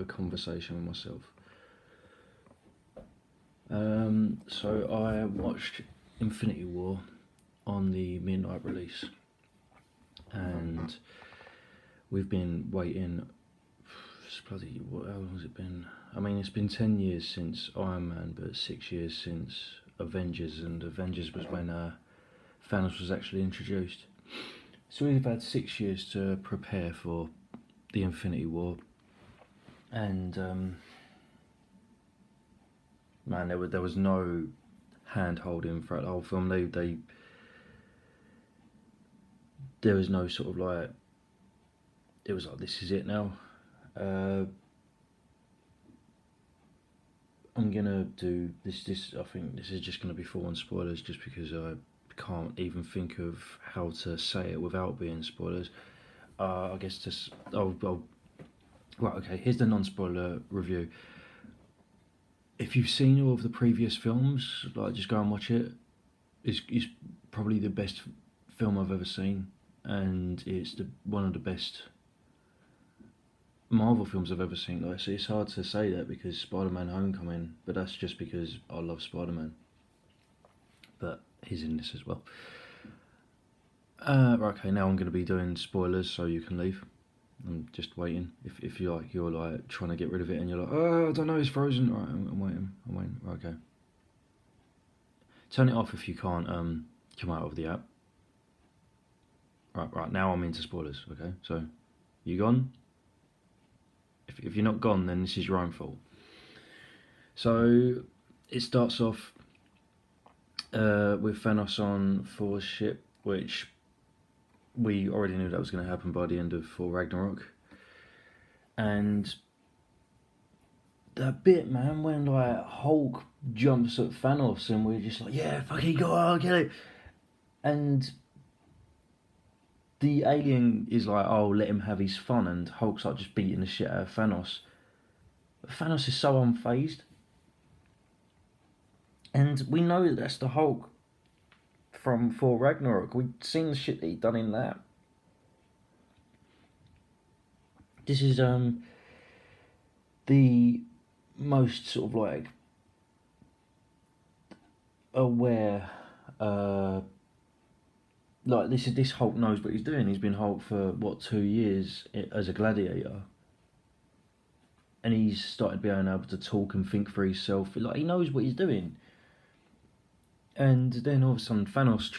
a conversation with myself. So I watched Infinity War on the midnight release, and we've been waiting. Bloody, how long has it been? I mean, it's been 10 years since Iron Man, but 6 years since Avengers, and Avengers was when Thanos was actually introduced. So we've had 6 years to prepare for the Infinity War, and man, there was no hand holding throughout the whole film. There was no sort of like, it was like, this is it now. I'm gonna do this. I think this is just gonna be full on spoilers, just because I can't even think of how to say it without being spoilers. I guess just right. Okay, here's the non-spoiler review. If you've seen all of the previous films, like, just go and watch it. It's probably the best film I've ever seen, and it's one of the best Marvel films I've ever seen. Like, it's hard to say that because Spider-Man: Homecoming, but that's just because I love Spider-Man. But he's in this as well. Right, okay, now I'm going to be doing spoilers, so you can leave. I'm just waiting. If you're like trying to get rid of it and you're like, oh, I don't know, it's frozen. Right, I'm waiting. Right, okay. Turn it off if you can't come out of the app. Right. Now I'm into spoilers. Okay, so you gone? If you're not gone, then this is your own fault. So it starts off with Thanos on Thor's ship, which we already knew that was going to happen by the end of Thor Ragnarok. And that bit, man, when like Hulk jumps at Thanos and we're just like, yeah, fucking go on, get it. And the alien is like, oh, let him have his fun, and Hulk's like just beating the shit out of Thanos. But Thanos is so unfazed. And we know that that's the Hulk from Thor Ragnarok. We've seen the shit that he done in that. This is the most sort of like aware, like this Hulk knows what he's doing. He's been Hulk for what, 2 years as a gladiator, and he's started being able to talk and think for himself. Like, he knows what he's doing. And then all of a sudden Thanos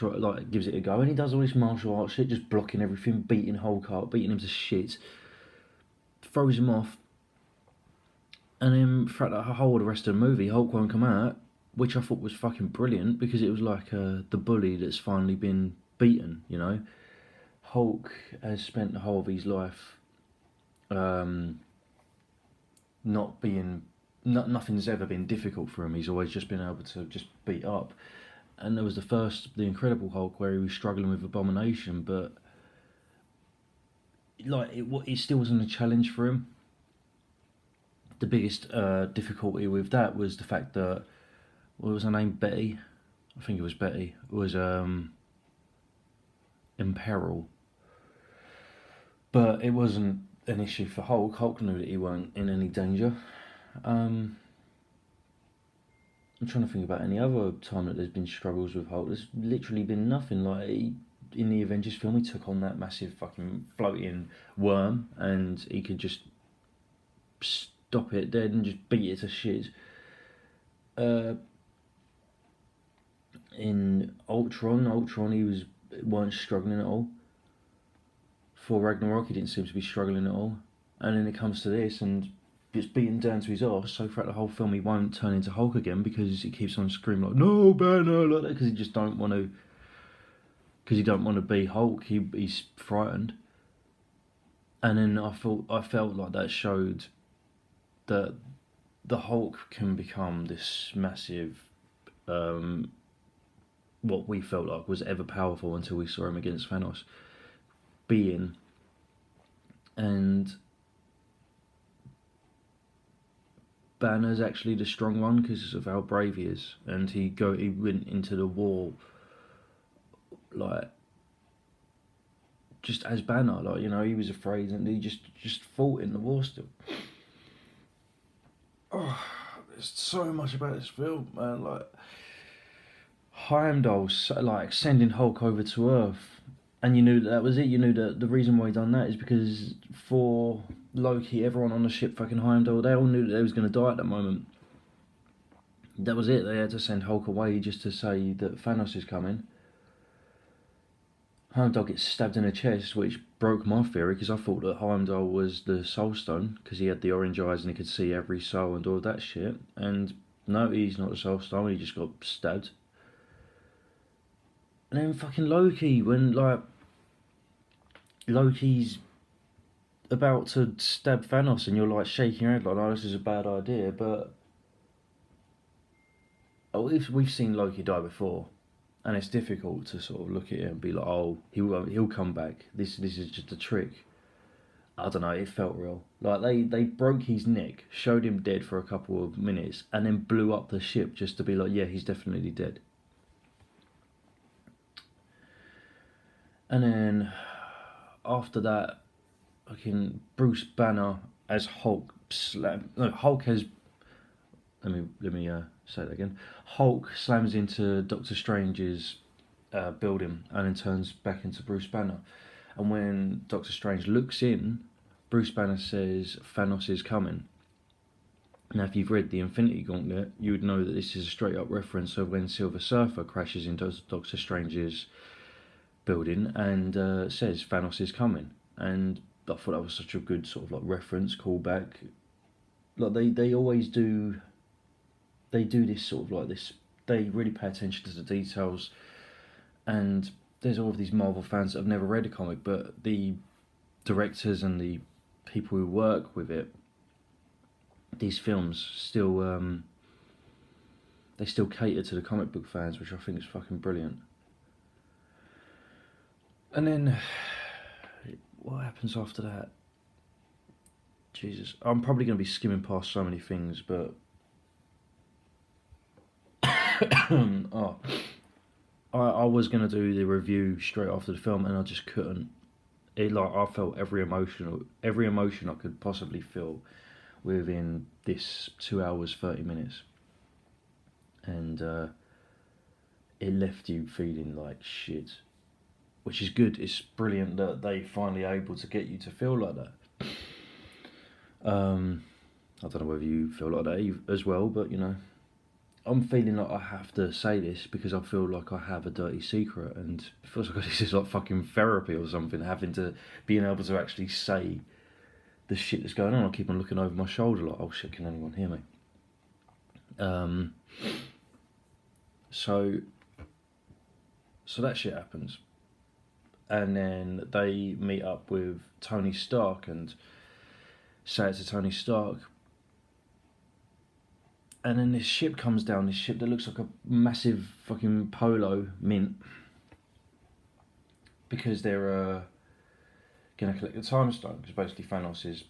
gives it a go, and he does all this martial arts shit, just blocking everything, beating Hulk up, beating him to shit, throws him off. And then throughout the whole of the rest of the movie, Hulk won't come out, which I thought was fucking brilliant, because it was like the bully that's finally been beaten, you know. Hulk has spent the whole of his life nothing's ever been difficult for him. He's always just been able to just beat up. And there was the Incredible Hulk, where he was struggling with Abomination, but like it still wasn't a challenge for him. The biggest difficulty with that was the fact that, what was her name, Betty? I think it was Betty. Was in peril, but it wasn't an issue for Hulk. Hulk knew that he weren't in any danger. I'm trying to think about any other time that there's been struggles with Hulk. There's literally been nothing. Like, in the Avengers film, he took on that massive fucking floating worm, and he could just stop it dead and just beat it to shit. In Ultron, he weren't struggling at all. For Ragnarok, he didn't seem to be struggling at all. And then it comes to this, and gets beaten down to his arse. So throughout the whole film, he won't turn into Hulk again, because he keeps on screaming like, "No, Banner!" like that, because he just don't want to. Because he don't want to be Hulk. He's frightened. And then I felt like that showed that the Hulk can become this massive, what we felt like was ever powerful until we saw him against Thanos, being. And Banner's actually the strong one because of how brave he is, and he went into the war like just as Banner, like, you know, he was afraid, and he just fought in the war still. Oh, there's so much about this film, man. Like Heimdall, like sending Hulk over to Earth, and you knew that was it. You knew that the reason why he done that is because for Loki, everyone on the ship, fucking Heimdall, they all knew that they was gonna die at that moment. That was it. They had to send Hulk away just to say that Thanos is coming. Heimdall gets stabbed in the chest, which broke my theory because I thought that Heimdall was the Soul Stone because he had the orange eyes and he could see every soul and all that shit. And no, he's not the Soul Stone. He just got stabbed. And then fucking Loki, when like Loki's about to stab Thanos, and you're like shaking your head like, "Oh, this is a bad idea." But we've seen Loki die before. And it's difficult to sort of look at it and be like, oh, he'll come back. This is just a trick. I don't know. It felt real. Like they broke his neck, showed him dead for a couple of minutes, and then blew up the ship just to be like, yeah, he's definitely dead. And then after that, fucking Bruce Banner as Hulk slam. No, Hulk has. Let me say that again. Hulk slams into Doctor Strange's building and then turns back into Bruce Banner. And when Doctor Strange looks in, Bruce Banner says Thanos is coming. Now, if you've read the Infinity Gauntlet, you would know that this is a straight up reference of when Silver Surfer crashes into Doctor Strange's building and says Thanos is coming. And I thought that was such a good sort of like reference, callback. Like they always do. They do this sort of like this. They really pay attention to the details, and there's all of these Marvel fans that have never read a comic, but the directors and the people who work with it, these films still they still cater to the comic book fans, which I think is fucking brilliant. And then what happens after that? Jesus, I'm probably going to be skimming past so many things, but oh, I was gonna do the review straight after the film, and I just couldn't. I felt every emotion I could possibly feel within this 2 hours 30 minutes, and it left you feeling like shit, which is good. It's brilliant that they finally able to get you to feel like that. I don't know whether you feel like that as well, but you know. I'm feeling like I have to say this because I feel like I have a dirty secret, and it feels like this is like fucking therapy or something, being able to actually say the shit that's going on. I keep on looking over my shoulder like, oh shit, can anyone hear me? So that shit happens, and then they meet up with Tony Stark and say it to Tony Stark. And then this ship comes down, this ship that looks like a massive fucking polo mint. Because they're going to collect the time stone. Because basically Thanos is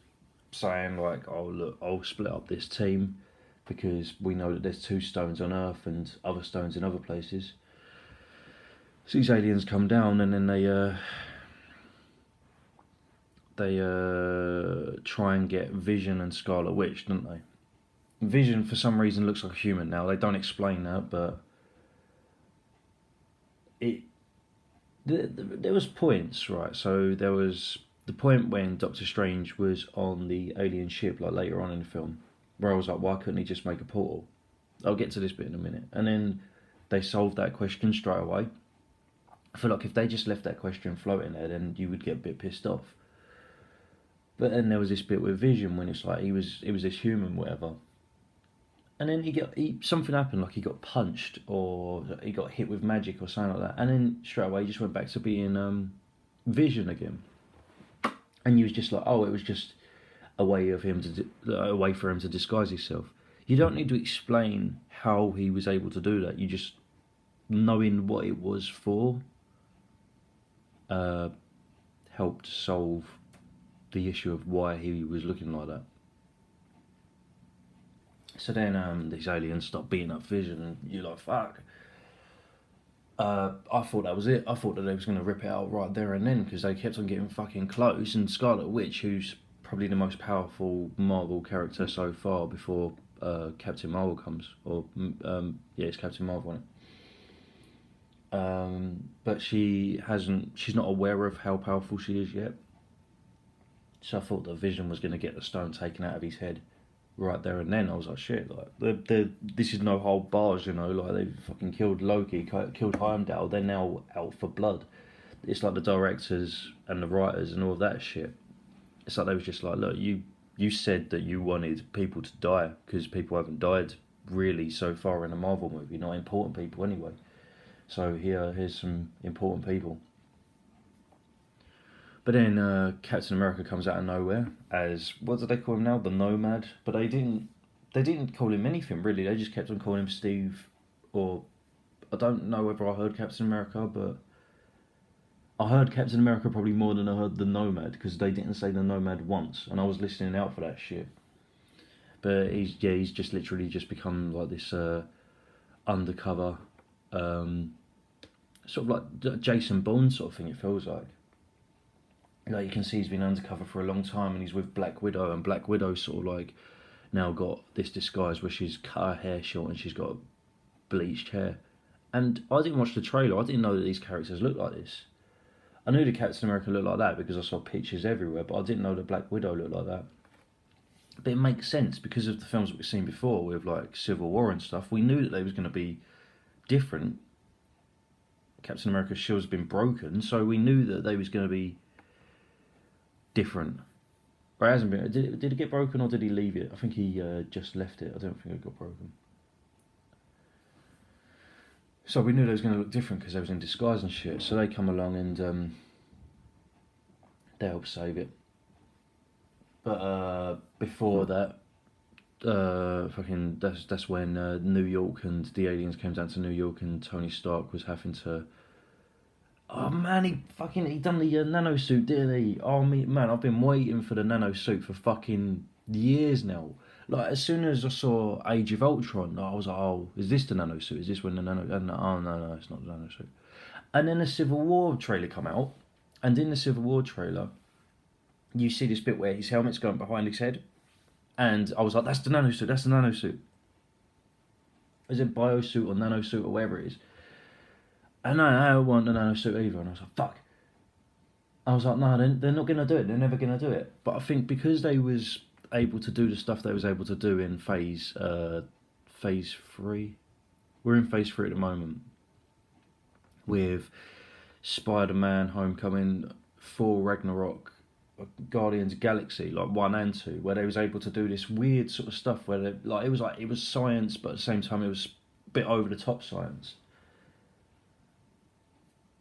saying like, oh look, I'll split up this team. Because we know that there's 2 stones on Earth and other stones in other places. So these aliens come down and then they try and get Vision and Scarlet Witch, don't they? Vision, for some reason, looks like a human now. They don't explain that, but there was points, right? So there was the point when Doctor Strange was on the alien ship, like later on in the film, where I was like, why couldn't he just make a portal? I'll get to this bit in a minute. And then they solved that question straight away. I feel like if they just left that question floating there, then you would get a bit pissed off. But then there was this bit with Vision when it's like he was this human, whatever. And then something happened, like he got punched or he got hit with magic or something like that. And then straight away he just went back to being Vision again. And you was just like, oh, it was just a way for him to disguise himself. You don't need to explain how he was able to do that. You just knowing what it was for helped solve the issue of why he was looking like that. So then these aliens start beating up Vision, and you're like, fuck. I thought that was it. I thought that they was going to rip it out right there and then, because they kept on getting fucking close, and Scarlet Witch, who's probably the most powerful Marvel character so far before Captain Marvel comes, or yeah, it's Captain Marvel on it. But she's not aware of how powerful she is yet. So I thought the Vision was going to get the stone taken out of his head right there and then. I was like, shit, like this is no hold bars, you know. Like they've fucking killed Loki, killed Heimdall. They're now out for blood. It's like the directors and the writers and all of that shit. It's like they was just like, look, you said that you wanted people to die because people haven't died really so far in a Marvel movie, not important people anyway. So here's some important people. But then Captain America comes out of nowhere as, what do they call him now? The Nomad. But they didn't call him anything really. They just kept on calling him Steve, or I don't know whether I heard Captain America, but I heard Captain America probably more than I heard the Nomad, because they didn't say the Nomad once, and I was listening out for that shit. But he's just literally just become like this undercover, sort of like Jason Bourne sort of thing. It feels like. Like you can see he's been undercover for a long time, and he's with Black Widow, and Black Widow sort of like now got this disguise where she's cut her hair short and she's got bleached hair. And I didn't watch the trailer. I didn't know that these characters look like this. I knew that Captain America looked like that because I saw pictures everywhere, but I didn't know that Black Widow looked like that. But it makes sense because of the films that we've seen before with like Civil War and stuff. We knew that they was going to be different. Captain America's shield's been broken, so we knew that they was going to be different. But it hasn't been. Did it get broken or did he leave it? I think he just left it. I don't think it got broken. So we knew they was going to look different because they was in disguise and shit. So they come along and they help save it. But before that, that's when New York and the aliens came down to New York, and Tony Stark was having to. Oh man, he done the nano suit, didn't he? Oh man, I've been waiting for the nano suit for fucking years now. Like as soon as I saw Age of Ultron, I was like, oh, is this the nano suit? Is this when the nano? And oh no, it's not the nano suit. And then the Civil War trailer come out, and in the Civil War trailer, you see this bit where his helmet's going behind his head, and I was like, that's the nano suit. That's the nano suit. Is it biosuit or nano suit or whatever it is? And I don't want the nano suit either. And I was like, fuck. I was like, no, they're not going to do it. They're never going to do it. But I think because they was able to do the stuff they was able to do in phase 3. We're in phase 3 at the moment. With Spider-Man Homecoming, Thor Ragnarok, Guardians of the Galaxy, like 1 and 2, where they was able to do this weird sort of stuff where they, like it was science, but at the same time it was a bit over the top science.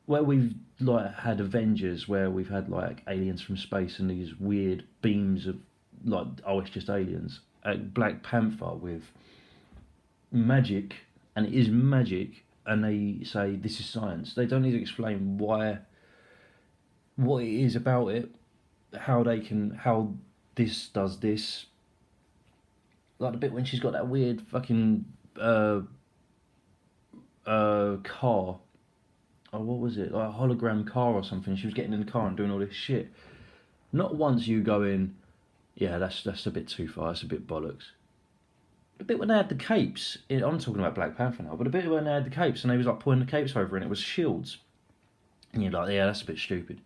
Where we've like had Avengers, where we've had like aliens from space and these weird beams of like, oh, it's just aliens. Black Panther with magic, and it is magic, and they say this is science. They don't need to explain what it is about it, how this does this. Like the bit when she's got that weird fucking car. Oh, what was it? Like a hologram car or something. She was getting in the car and doing all this shit. Not once you go in, yeah, that's a bit too far. That's a bit bollocks. The bit when they had the capes, I'm talking about Black Panther now, but the bit when they had the capes and they was like pulling the capes over and it was shields. And you're like, yeah, that's a bit stupid.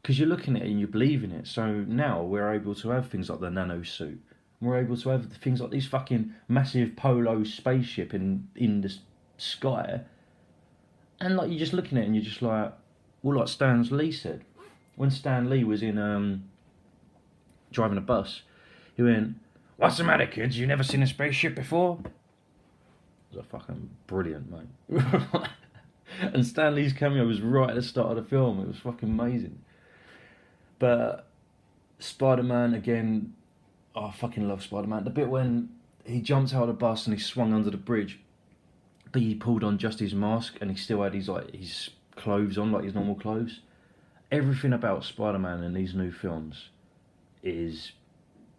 Because you're looking at it and you believe in it. So now we're able to have things like the nano suit. We're able to have things like these fucking massive polo spaceship in the sky. And like you're just looking at it and you're just like, well, like Stan Lee said, when Stan Lee was in driving a bus, he went, "What's the matter, kids? You never seen a spaceship before?" It was fucking brilliant, mate. And Stan Lee's cameo was right at the start of the film. It was fucking amazing. But Spider-Man again, oh, I fucking love Spider-Man. The bit when he jumped out of the bus and he swung under the bridge, but he pulled on just his mask and he still had his clothes on, like his normal clothes. Everything about Spider-Man in these new films is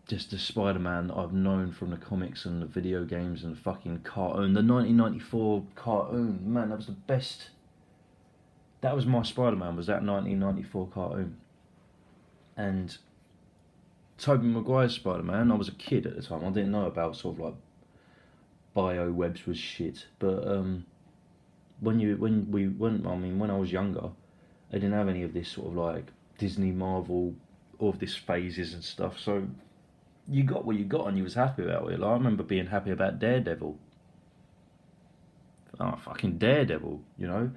just the Spider-Man that I've known from the comics and the video games and the fucking cartoon. The 1994 cartoon, man, that was the best. That was my Spider-Man, was that 1994 cartoon. And Tobey Maguire's Spider-Man, I was a kid at the time. I didn't know about sort of like bio webs was shit. But when I was younger, they didn't have any of this sort of like Disney, Marvel, all of this phases and stuff. So you got what you got, and you was happy about it. Like, I remember being happy about Daredevil. Oh, fucking Daredevil, you know.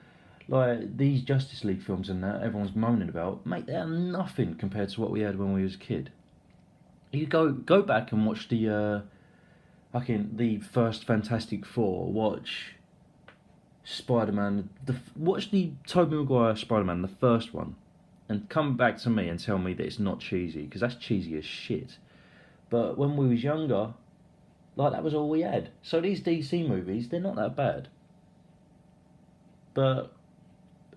Like these Justice League films and that everyone's moaning about, mate, they're nothing compared to what we had when we was a kid. You go back and watch the first Fantastic Four. Watch Spider-Man. Watch the Tobey Maguire Spider-Man, the first one, and come back to me and tell me that it's not cheesy, because that's cheesy as shit. But when we was younger, like that was all we had. So these DC movies, they're not that bad. But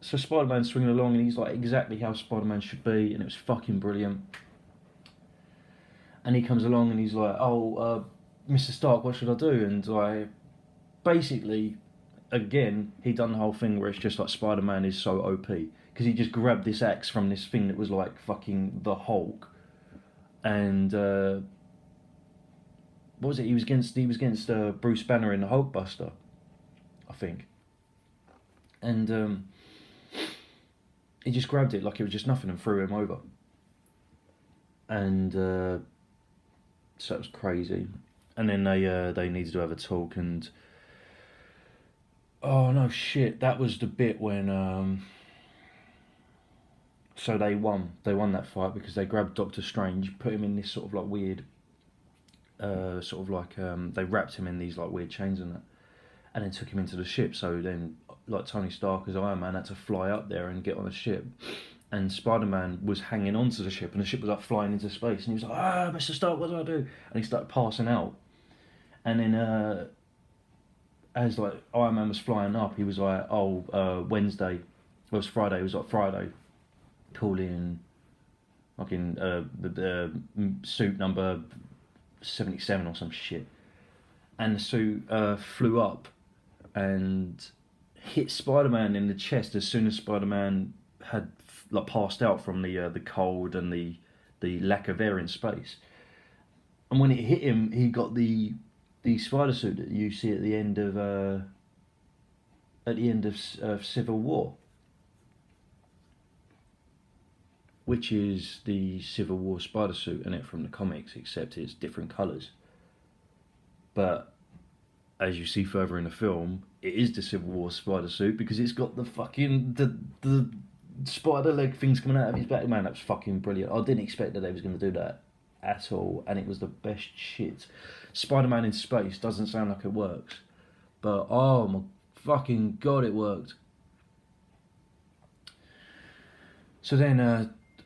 so Spider-Man's swinging along, and he's like exactly how Spider-Man should be, and it was fucking brilliant. And he comes along and he's like, "Oh, Mr. Stark, what should I do?" And like, basically, again, he done the whole thing where it's just like Spider-Man is so OP because he just grabbed this axe from this thing that was like fucking the Hulk, and what was it? He was against Bruce Banner in the Hulkbuster, I think, and he just grabbed it like it was just nothing and threw him over, and so it was crazy. And then they needed to have a talk, and oh no shit, that was the bit when so they won that fight because they grabbed Doctor Strange, put him in this sort of like weird sort of like they wrapped him in these like weird chains and that, and then took him into the ship. So then like Tony Stark as Iron Man had to fly up there and get on the ship, and Spider-Man was hanging onto the ship, and the ship was like flying into space, and he was like, "Ah, Mr. Stark, what do I do?" And he started passing out, and then as like Iron Man was flying up, he was like, "Oh, Wednesday." Well, it was Friday. It was like Friday. Call in, fucking the suit number 77 or some shit, and the suit flew up and hit Spider-Man in the chest as soon as Spider-Man had like passed out from the cold and the lack of air in space. And when it hit him, he got the spider suit that you see at the end of Civil War, which is the Civil War spider suit in it from the comics, except it's different colours. But as you see further in the film, it is the Civil War spider suit because it's got the fucking the spider leg things coming out of his back. Man, that was fucking brilliant. I didn't expect that they was going to do that at all, and it was the best shit. Spider-Man in space doesn't sound like it works, but oh my fucking god, it worked. So then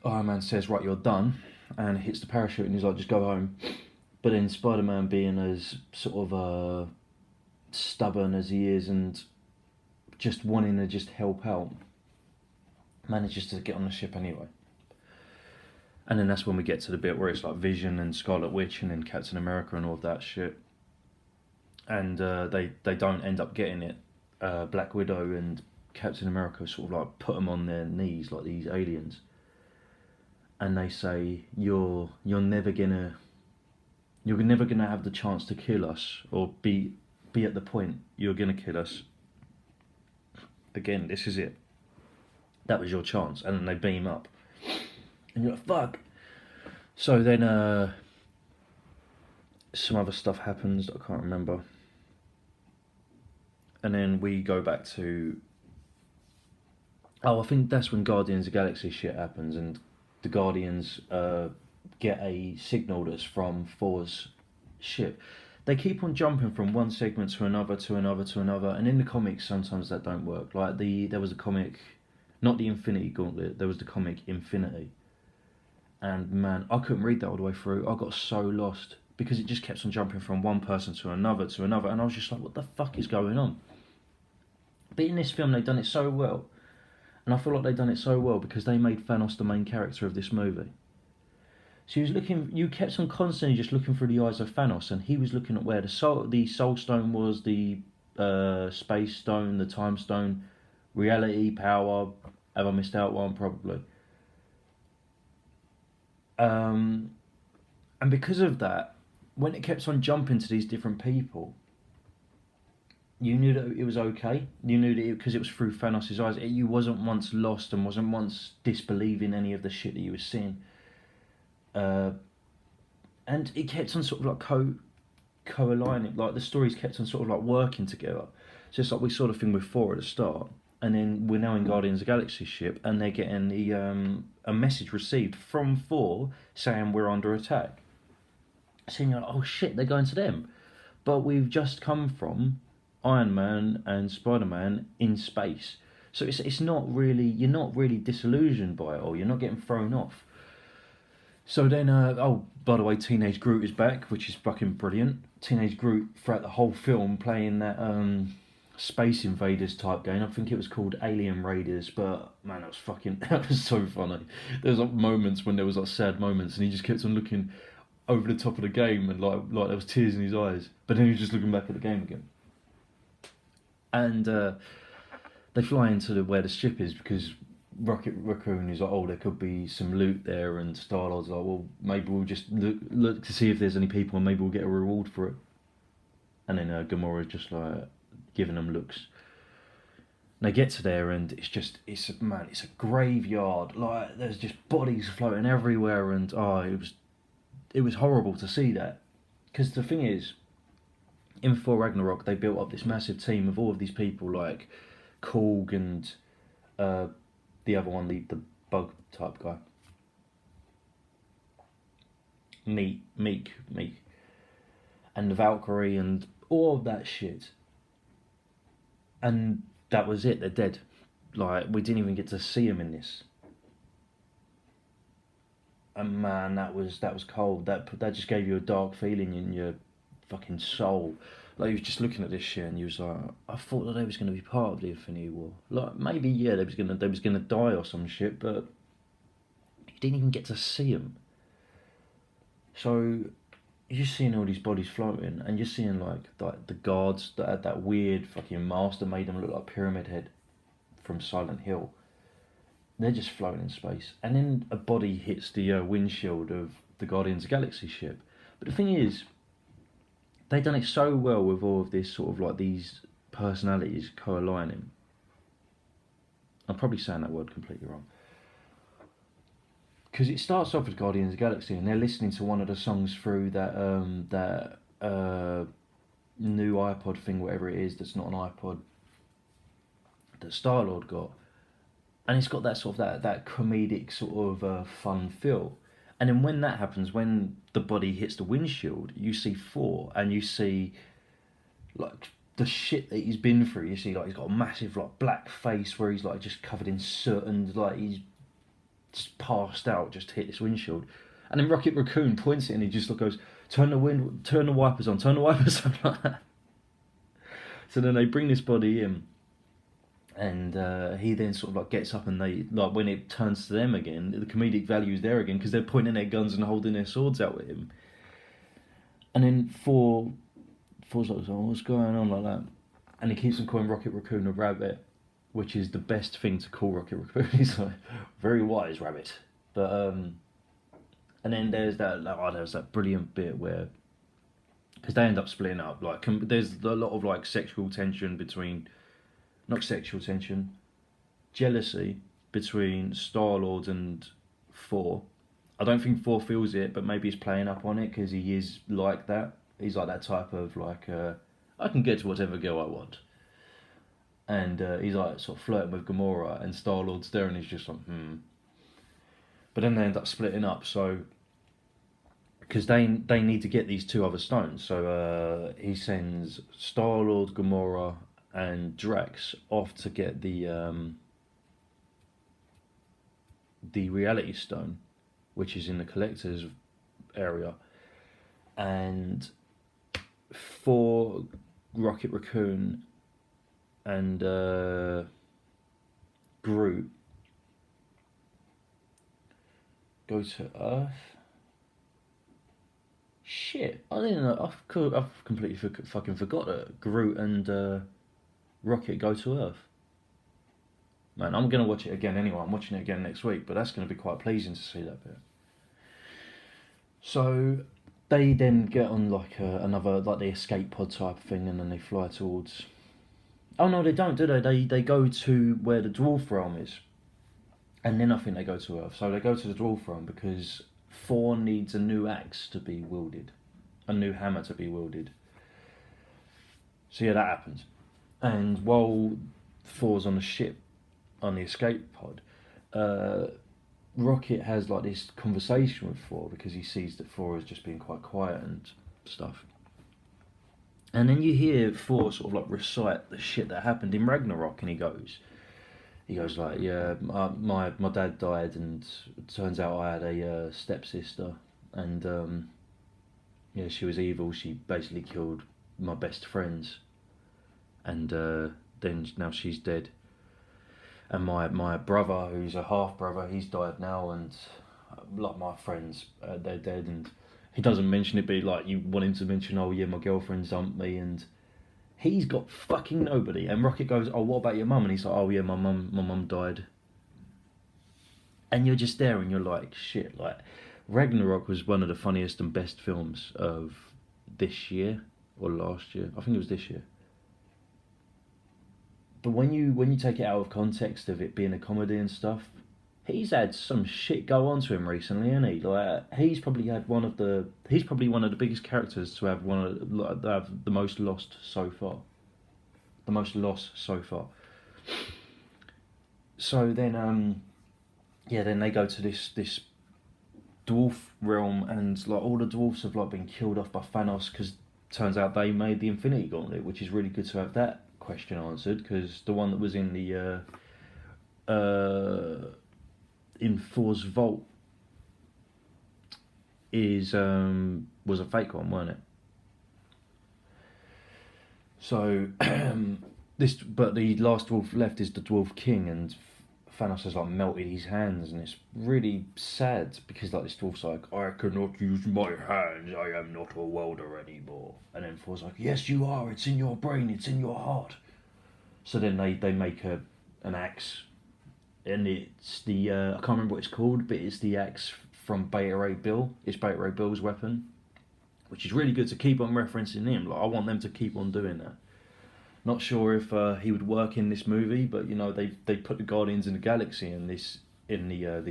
Iron Man says, "Right, you're done," and hits the parachute, and he's like, "Just go home." But then Spider-Man, being as sort of stubborn as he is and just wanting to just help out, manages to get on the ship anyway. And then that's when we get to the bit where it's like Vision and Scarlet Witch and then Captain America and all of that shit. And they don't end up getting it. Black Widow and Captain America sort of like put them on their knees like these aliens, and they say, you're never gonna have the chance to kill us or be at the point you're gonna kill us again. This is it. That was your chance." And then they beam up, and you're like, "Fuck." So then some other stuff happens that I can't remember, and then we go back to, I think that's when Guardians of the Galaxy shit happens, and the Guardians get a signal that's from Thor's ship. They keep on jumping from one segment to another to another to another, and in the comics sometimes that don't work. Like there was a comic, not the Infinity Gauntlet, there was the comic Infinity, and man, I couldn't read that all the way through. I got so lost because it just kept on jumping from one person to another, and I was just like, what the fuck is going on? But in this film they've done it so well, and I feel like they've done it so well because they made Thanos the main character of this movie. So you kept on constantly just looking through the eyes of Thanos, and he was looking at where the Soul Stone was, the Space Stone, the Time Stone, reality, power. Have I missed out one? Probably. And because of that, when it kept on jumping to these different people, you knew that it was okay. You knew that because it was through Thanos' eyes. You wasn't once lost and wasn't once disbelieving any of the shit that you were seeing. Uh, and it kept on sort of like co-aligning. Like the stories kept on sort of like working together. So it's like we saw the thing with Thor at the start, and then we're now in Guardians of the Galaxy ship, and they're getting a message received from Thor saying we're under attack. So you're like, oh shit, they're going to them. But we've just come from Iron Man and Spider-Man in space. So it's not really, you're not really disillusioned by it all. You're not getting thrown off. So then, oh, by the way, Teenage Groot is back, which is fucking brilliant. Teenage Groot throughout the whole film playing that Space Invaders type game. I think it was called Alien Raiders, but man, that was fucking, that was so funny. There was like moments when there was like sad moments, and he just kept on looking over the top of the game, and like there was tears in his eyes. But then he was just looking back at the game again. And they fly into where the ship is because Rocket Raccoon is like, oh, there could be some loot there, and Star-Lord's like, well, maybe we'll just look to see if there's any people, and maybe we'll get a reward for it. And then Gamora's just like giving them looks. And they get to there, and it's a graveyard. Like there's just bodies floating everywhere, and it was horrible to see that. Because the thing is, in Thor Ragnarok, they built up this massive team of all of these people, like Korg and the other one, the bug type guy. Meek. And the Valkyrie and all of that shit. And that was it, they're dead. Like, we didn't even get to see them in this. And man, that was cold. That just gave you a dark feeling in your fucking soul. Like you was just looking at this shit, and you was like, I thought that they was going to be part of the Infinity War. Like maybe they was gonna die or some shit, but you didn't even get to see them. So you're seeing all these bodies floating, and you're seeing like the guards that had that weird fucking mask that made them look like Pyramid Head from Silent Hill. They're just floating in space, and then a body hits the windshield of the Guardians of the Galaxy ship. But the thing is, they've done it so well with all of this sort of like these personalities co-aligning. I'm probably saying that word completely wrong. Because it starts off with Guardians of the Galaxy, and they're listening to one of the songs through that new iPod thing, whatever it is, that's not an iPod, that Star-Lord got. And it's got that sort of that comedic sort of fun feel. And then when that happens, when the body hits the windshield, you see Thor, and you see like the shit that he's been through. You see like he's got a massive like black face where he's like just covered in soot, and like he's just passed out just to hit this windshield. And then Rocket Raccoon points it, and he just goes, turn the wipers on, turn the wipers on, like that. So then they bring this body in, and he then sort of like gets up, and they like when it turns to them again, the comedic value is there again because they're pointing their guns and holding their swords out at him. And then Thor's like, oh, what's going on, like that? And he keeps on calling Rocket Raccoon a rabbit, which is the best thing to call Rocket Raccoon. He's like, very wise rabbit. But and then there's that brilliant bit where, because they end up splitting up. Like there's a lot of like sexual tension between. Not sexual tension, jealousy between Star-Lord and Thor. I don't think Thor feels it, but maybe he's playing up on it because he is like that. He's like that type of like, I can get to whatever girl I want. And he's like sort of flirting with Gamora, and Star-Lord's there, and he's just like, But then they end up splitting up, so because they need to get these two other stones. So he sends Star-Lord, Gamora, and Drax off to get the Reality Stone, which is in the Collector's area, and for Rocket Raccoon and Groot go to Earth. Shit, I didn't know. I've completely fucking forgot that Groot and Rocket go to Earth. Man, I'm gonna watch it again anyway. I'm watching it again next week, but that's gonna be quite pleasing to see that bit. So they then get on like another, like the escape pod type thing, and then they fly towards. Oh no, they don't, do they? They go to where the dwarf realm is, and then I think they go to Earth. So they go to the dwarf realm because Thor needs a new axe to be wielded, a new hammer to be wielded. So yeah, that happens. And while Thor's on the ship, on the escape pod, uh, Rocket has like this conversation with Thor because he sees that Thor is just being quite quiet and stuff. And then you hear Thor sort of like recite the shit that happened in Ragnarok, and he goes like, yeah, my dad died, and it turns out I had a stepsister, and yeah, she was evil. She basically killed my best friends, and then now she's dead. And my brother, who's a half brother, he's died now, and like my friends, they're dead. And he doesn't mention it, but like you want him to mention, oh yeah, my girlfriend dumped me, and he's got fucking nobody. And Rocket goes, oh, what about your mum? And he's like, oh yeah, my mum died. And you're just there, and you're like, shit. Like, Ragnarok was one of the funniest and best films of this year or last year. I think it was this year. But when you take it out of context of it being a comedy and stuff, he's had some shit go on to him recently, hasn't he? Like, he's probably one of the biggest characters to have the most lost so far. The most loss so far. So then yeah, then they go to this dwarf realm, and like all the dwarfs have like been killed off by Thanos, because turns out they made the Infinity Gauntlet, which is really good to have that question answered, because the one that was in the in Thor's vault is was a fake one, wasn't it? So but the last dwarf left is the Dwarf King, and Thanos has like melted his hands, and it's really sad because like this dwarf's like, I cannot use my hands, I am not a welder anymore. And then Thor's like, yes you are, it's in your brain, it's in your heart. So then they make an axe, and it's the I can't remember what it's called, but it's the axe from Beta Ray Bill. It's Beta Ray Bill's weapon, which is really good to keep on referencing him. Like, I want them to keep on doing that. Not sure if he would work in this movie, but you know they put the Guardians in the Galaxy in this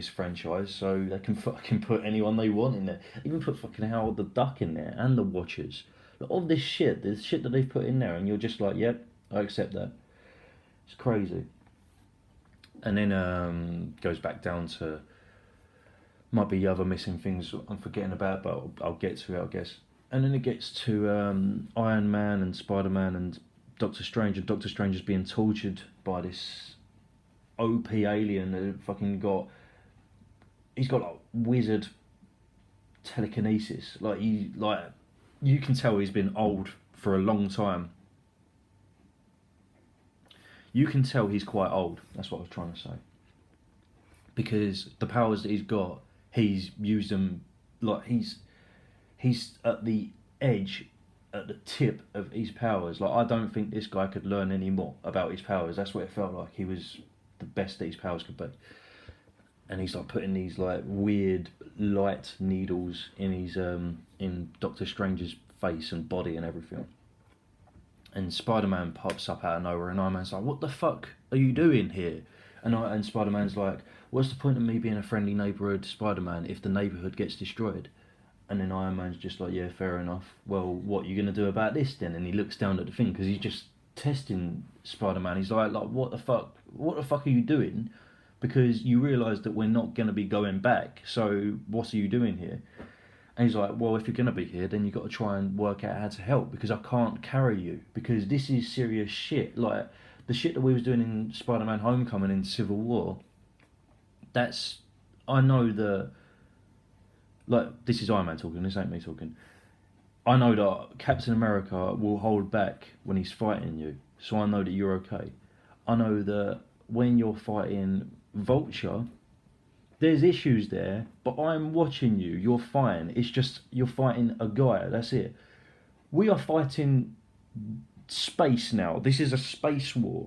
franchise, so they can fucking put anyone they want in there. Even put fucking Howard the Duck in there, and the Watchers. Like, all this shit, the shit that they've put in there, and you're just like, yep, I accept that. It's crazy. And then goes back down to, might be other missing things I'm forgetting about, but I'll get to it, I guess. And then it gets to Iron Man and Spider-Man and Doctor Strange, and Doctor Strange is being tortured by this OP alien that he's got like wizard telekinesis. Like you can tell he's been old for a long time. You can tell he's quite old. That's what I was trying to say. Because the powers that he's used them, like he's at the edge, at the tip of his powers. Like, I don't think this guy could learn any more about his powers. That's what it felt like. He was the best that his powers could be. And he's like putting these like weird light needles in his in Doctor Strange's face and body and everything. And Spider-Man pops up out of nowhere, and Iron Man's like, what the fuck are you doing here? And Spider-Man's like, what's the point of me being a friendly neighbourhood Spider-Man if the neighbourhood gets destroyed? And then Iron Man's just like, yeah, fair enough. Well, what are you going to do about this then? And he looks down at the thing, because he's just testing Spider-Man. He's like, what the fuck? What the fuck are you doing? Because you realise that we're not going to be going back, so what are you doing here? And he's like, well, if you're going to be here, then you've got to try and work out how to help, because I can't carry you, because this is serious shit. Like, the shit that we was doing in Spider-Man Homecoming in Civil War, I know that, like, this is Iron Man talking, this ain't me talking. I know that Captain America will hold back when he's fighting you, so I know that you're okay. I know that when you're fighting Vulture, there's issues there, but I'm watching you, you're fine. It's just, you're fighting a guy, that's it. We are fighting space now. This is a space war.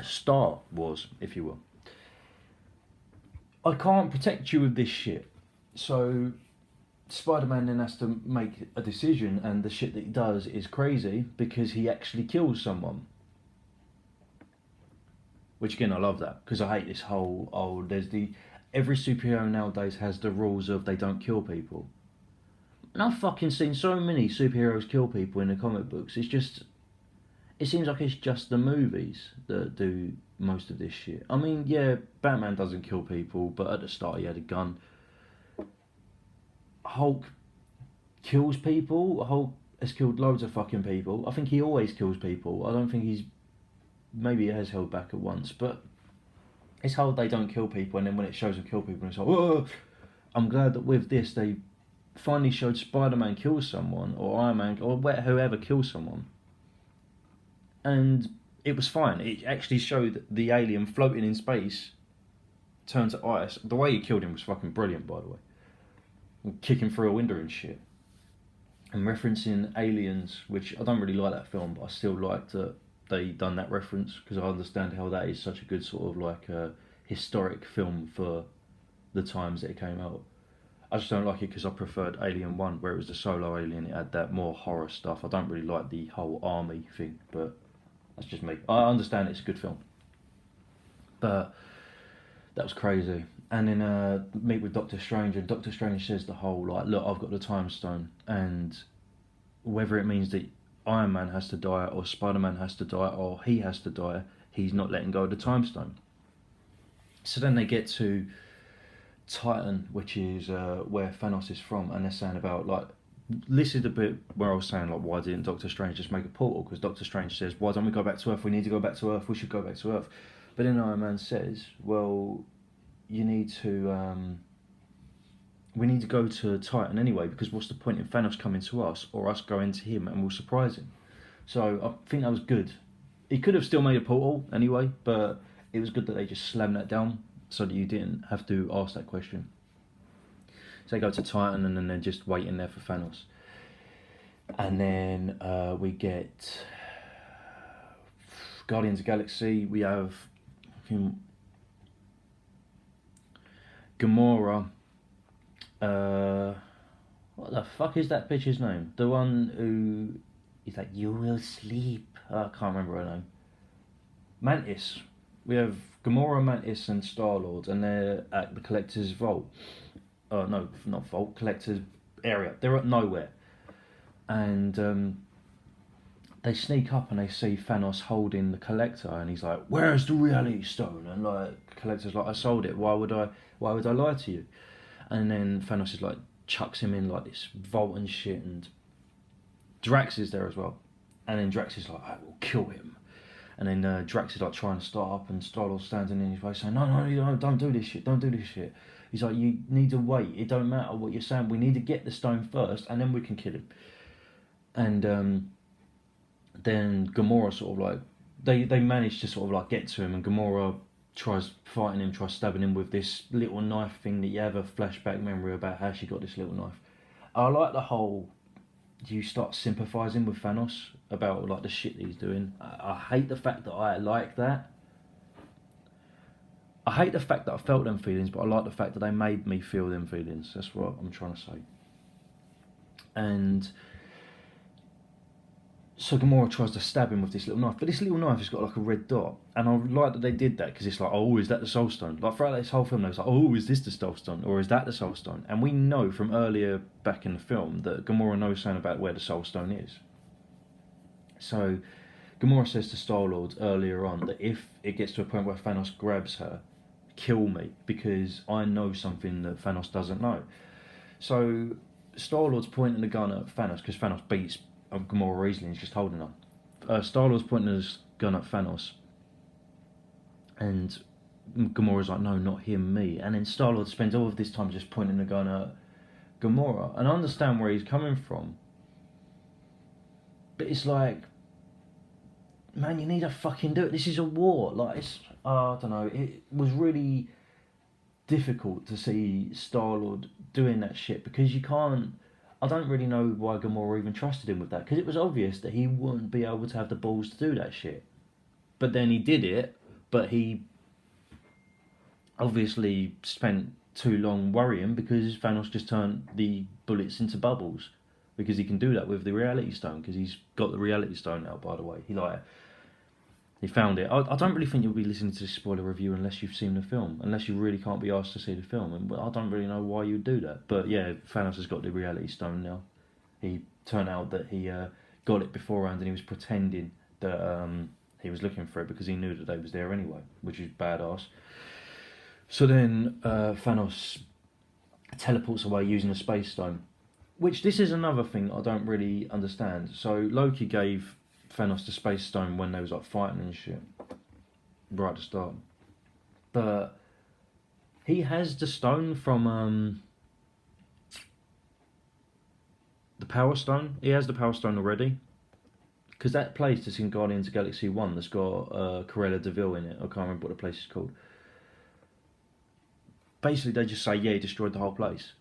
Star Wars, if you will. I can't protect you with this shit. So Spider-Man then has to make a decision, and the shit that he does is crazy because he actually kills someone. Which again, I love that because I hate this whole every superhero nowadays has the rules of they don't kill people. And I've fucking seen so many superheroes kill people in the comic books. It seems like it's just the movies that do most of this shit. I mean, yeah, Batman doesn't kill people, but at the start he had a gun. Hulk kills people. Hulk has killed loads of fucking people. I think he always kills people. I don't think maybe he has held back at once, but it's how they don't kill people, and then when it shows them kill people, it's like, whoa. I'm glad that with this they finally showed Spider-Man kills someone, or Iron Man, or whoever kills someone, and it was fine. It actually showed the alien floating in space turn to ice. The way he killed him was fucking brilliant, by the way. And kicking through a window and shit. And referencing Aliens, which I don't really like that film, but I still like that they done that reference because I understand how that is such a good sort of like a historic film for the times that it came out. I just don't like it because I preferred Alien 1 where it was the solo alien. It had that more horror stuff. I don't really like the whole army thing, but that's just me. I understand it's a good film, but that was crazy. And then meet with Doctor Strange, and Doctor Strange says the whole like, look, I've got the time stone, and whether it means that Iron Man has to die or Spider-Man has to die or he has to die, he's not letting go of the time stone. So then they get to Titan, which is where Thanos is from, and they're saying about like, this is the bit where I was saying like, why didn't Doctor Strange just make a portal? Because Doctor Strange says, why don't we go back to Earth? We need to go back to Earth. We should go back to Earth. But then Iron Man says, well, you need to we need to go to Titan anyway, because what's the point in Thanos coming to us or us going to him and we'll surprise him? So I think that was good. He could have still made a portal anyway, but it was good that they just slammed that down so that you didn't have to ask that question. So they go to Titan and then they're just waiting there for Thanos. And then we get Guardians of the Galaxy. We have Gamora. What the fuck is that bitch's name? The one who is like, you will sleep. I can't remember her name. Mantis. We have Gamora, Mantis, and Star-Lord, and they're at the Collector's Vault. No, not Vault, Collector's area. They're at nowhere. And they sneak up and they see Thanos holding the Collector, and he's like, where's the Reality Stone? And like, Collector's like, I sold it. Why would I lie to you? And then Thanos is like, chucks him in like this vault and shit, and Drax is there as well. And then Drax is like, I will kill him. And then Drax is like trying to start up, and Star-Lord standing in his way saying, no, don't do this shit, don't do this shit. He's like, you need to wait, it don't matter what you're saying, we need to get the stone first and then we can kill him. And then Gamora sort of like, they manage to sort of like get to him, and Gamora tries fighting him, tries stabbing him with this little knife thing that you have a flashback memory about how she got this little knife. I like the whole, you start sympathising with Thanos about like the shit that he's doing. I hate the fact that I like that. I hate the fact that I felt them feelings, but I like the fact that they made me feel them feelings. That's what I'm trying to say. And so Gamora tries to stab him with this little knife, but this little knife has got like a red dot, and I like that they did that because it's like, oh, is that the Soul Stone? Like throughout this whole film, they was like, oh, is this the Soul Stone, or is that the Soul Stone? And we know from earlier back in the film that Gamora knows something about where the Soul Stone is. So Gamora says to Star-Lord earlier on that if it gets to a point where Thanos grabs her, kill me, because I know something that Thanos doesn't know. So Star-Lord's pointing the gun at Thanos because Thanos beats Gamora easily and he's just holding her. Star-Lord's pointing his gun at Thanos, and Gamora's like, no, not him, me. And then Star-Lord spends all of this time just pointing the gun at Gamora, and I understand where he's coming from, but it's like, man, you need to fucking do it. This is a war. Like, it's, I don't know, it was really difficult to see Star-Lord doing that shit, because you can't, I don't really know why Gamora even trusted him with that, because it was obvious that he wouldn't be able to have the balls to do that shit. But then he did it, but he obviously spent too long worrying because Thanos just turned the bullets into bubbles because he can do that with the Reality Stone because he's got the Reality Stone out. By the way, he found it. I don't really think you'll be listening to this spoiler review unless you've seen the film, unless you really can't be asked to see the film, and I don't really know why you'd do that. But yeah, Thanos has got the Reality Stone now. He turned out that he got it beforehand and he was pretending that he was looking for it because he knew that they was there anyway, which is badass. So then Thanos teleports away using a space stone, which this is another thing I don't really understand. So Loki gave Thanos the space stone when they was like fighting and shit, right at the start. But he has the stone from the Power Stone. He has the Power Stone already. Because that place that's in Guardians of the Galaxy 1 that's got Cruella de Vil in it, I can't remember what the place is called. Basically, they just say, yeah, he destroyed the whole place.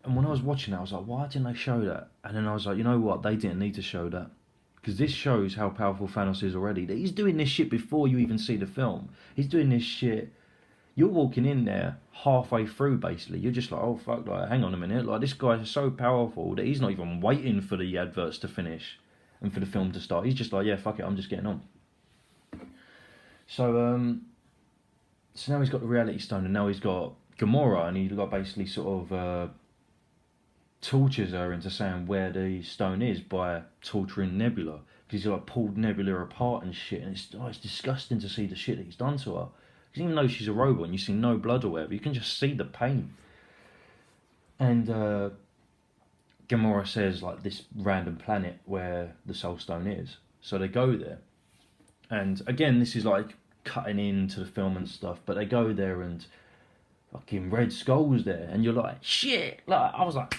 And when I was watching that, I was like, why didn't they show that? And then I was like, you know what, they didn't need to show that. Because this shows how powerful Thanos is already. He's doing this shit before you even see the film. He's doing this shit. You're walking in there halfway through, basically. You're just like, oh, fuck, like, hang on a minute. Like, this guy is so powerful that he's not even waiting for the adverts to finish and for the film to start. He's just like, yeah, fuck it, I'm just getting on. So, so now he's got the Reality Stone, and now he's got Gamora, and he like basically sort of tortures her into saying where the stone is by torturing Nebula. Because he's like pulled Nebula apart and shit, and it's disgusting to see the shit that he's done to her. Because even though she's a robot and you see no blood or whatever, you can just see the pain. And Gamora says like this random planet where the Soul Stone is. So they go there. And again, this is like cutting into the film and stuff, but they go there and fucking Red Skull's there, and you're like, shit! Like, I was like,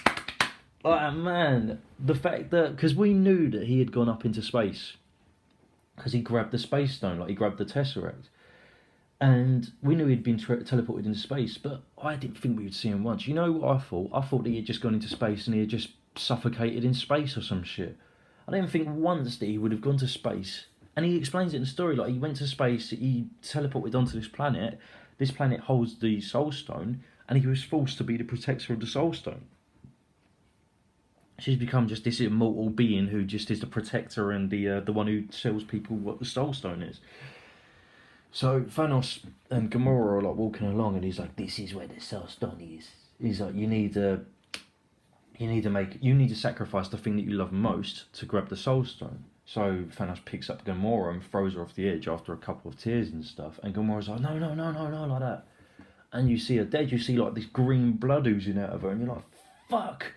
man, the fact that, because we knew that he had gone up into space, because he grabbed the space stone, like he grabbed the Tesseract, and we knew he'd been teleported into space, but I didn't think we would see him once. You know what I thought? I thought that he had just gone into space and he had just suffocated in space or some shit. I didn't think once that he would have gone to space. And he explains it in the story, like he went to space, he teleported onto this planet holds the Soul Stone, and he was forced to be the protector of the Soul Stone. She's become just this immortal being who just is the protector and the one who tells people what the Soul Stone is. So Thanos and Gamora are like walking along, and he's like, this is where the Soul Stone is. He's like, you need to sacrifice the thing that you love most to grab the Soul Stone. So Thanos picks up Gamora and throws her off the edge after a couple of tears and stuff. And Gamora's like, no, like that. And you see her dead. You see like this green blood oozing out of her, and you're like, fuck.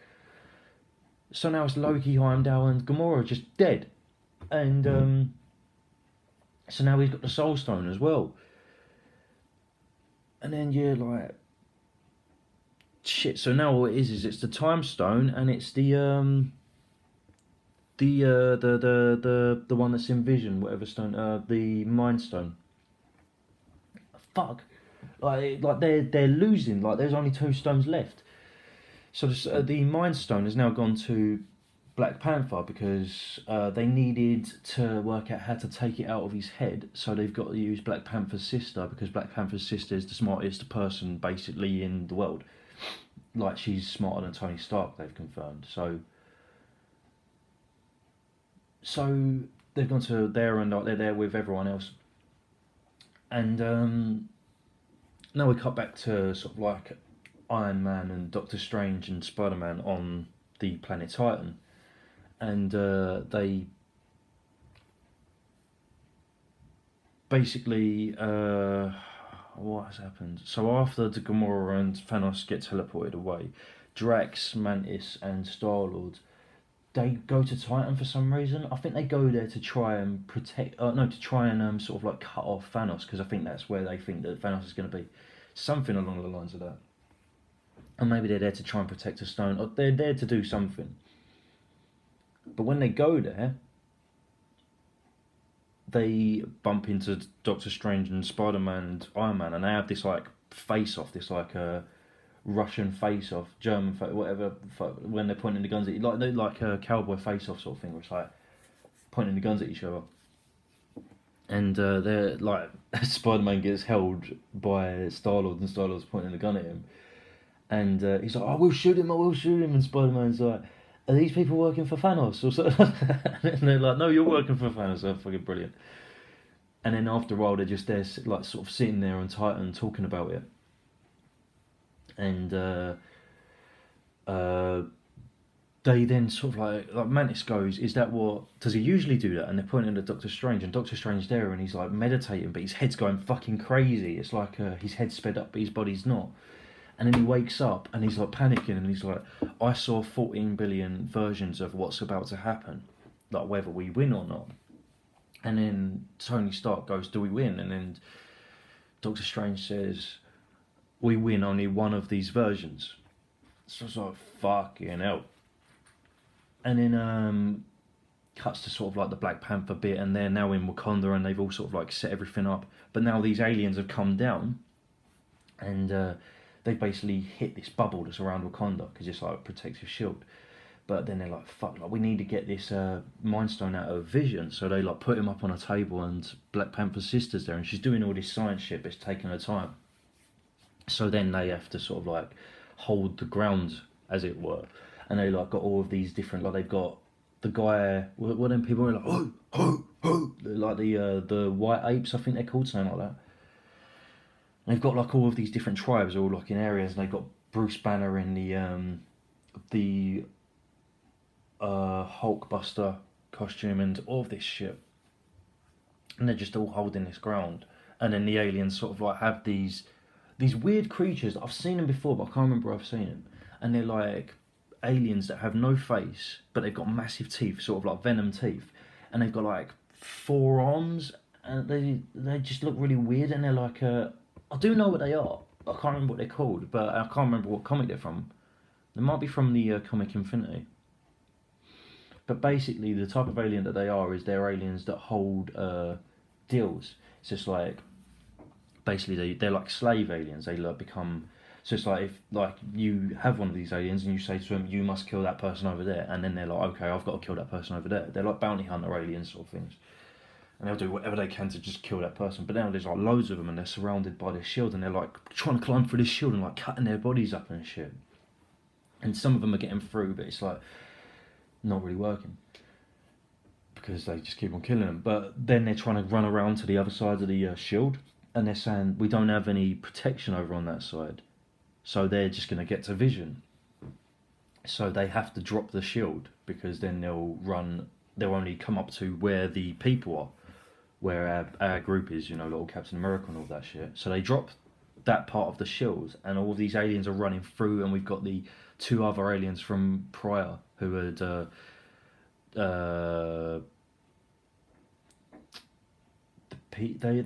So now it's Loki, Heimdall, and Gamora just dead. And so now he's got the Soul Stone as well. And then you're like, shit. So now what it is it's the Time Stone, and it's the one that's in Vision, whatever stone, the Mind Stone. Fuck, like they're losing. Like there's only 2 stones left. So the Mind Stone has now gone to Black Panther because they needed to work out how to take it out of his head. So they've got to use Black Panther's sister, because Black Panther's sister is the smartest person basically in the world. Like she's smarter than Tony Stark. They've confirmed. So they've gone to there, and they're there with everyone else. And now we cut back to sort of like Iron Man and Doctor Strange and Spider-Man on the planet Titan. And they basically, what has happened? So after the Gamora and Thanos get teleported away, Drax, Mantis and Star-Lord, they go to Titan for some reason. I think they go there to try and protect, sort of like cut off Thanos, because I think that's where they think that Thanos is going to be. Something along the lines of that. And maybe they're there to try and protect a stone, or they're there to do something. But when they go there, they bump into Doctor Strange and Spider-Man and Iron Man, and they have this like face-off, this like Russian face-off, German whatever, when they're pointing the guns at you, like a cowboy face-off sort of thing, where it's like pointing the guns at each other. And they're like, Spider-Man gets held by Star-Lord, and Star-Lord's pointing a gun at him. And he's like, I will shoot him, I will shoot him. And Spider-Man's like, are these people working for Thanos? Or something? And they're like, no, you're working for Thanos. They're fucking brilliant. And then after a while, they're just there, like, sort of sitting there on Titan talking about it. And uh, they then sort of like Mantis goes, is that what, does he usually do that? And they're pointing at Doctor Strange, and Doctor Strange there, and he's like meditating, but his head's going fucking crazy. It's like his head's sped up, but his body's not. And then he wakes up and he's like panicking, and he's like, I saw 14 billion versions of what's about to happen, like whether we win or not. And then Tony Stark goes, do we win? And then Doctor Strange says, we win only one of these versions. So it's like, fucking hell. And then cuts to sort of like the Black Panther bit, and they're now in Wakanda, and they've all sort of like set everything up. But now these aliens have come down, and they basically hit this bubble that's around Wakanda because it's like a protective shield. But then they're like, fuck, like we need to get this Mind Stone out of Vision. So they like put him up on a table, and Black Panther's sister's there, and she's doing all this science shit, but it's taking her time. So then they have to sort of like hold the ground, as it were. And they like got all of these different, like they've got the guy, what them people are like, oh, oh, oh, like the white apes, I think they're called, something like that. And they've got like all of these different tribes, all like in areas, and they've got Bruce Banner in the Hulkbuster costume and all of this shit, and they're just all holding this ground. And then the aliens sort of like have these weird creatures that I've seen them before, but I can't remember where I've seen them. And they're like aliens that have no face, but they've got massive teeth, sort of like venom teeth, and they've got like four arms, and they just look really weird. And they're like, I do know what they are. I can't remember what they're called, but I can't remember what comic they're from. They might be from the comic Infinity. But basically, the type of alien that they are is they're aliens that hold deals. It's just like basically they're like slave aliens. They like become, so it's like if like you have one of these aliens and you say to them, you must kill that person over there, and then they're like, okay, I've got to kill that person over there. They're like bounty hunter aliens sort of things, and they'll do whatever they can to just kill that person. But now there's like loads of them, and they're surrounded by this shield, and they're like trying to climb through this shield and like cutting their bodies up and shit. And some of them are getting through, but it's like not really working because they just keep on killing them. But then they're trying to run around to the other side of the shield, and they're saying we don't have any protection over on that side, so they're just going to get to Vision. So they have to drop the shield because then they'll only come up to where the people are, where our group is, little Captain America and all that shit. So they drop that part of the shield, and all of these aliens are running through, and we've got the two other aliens from prior who had the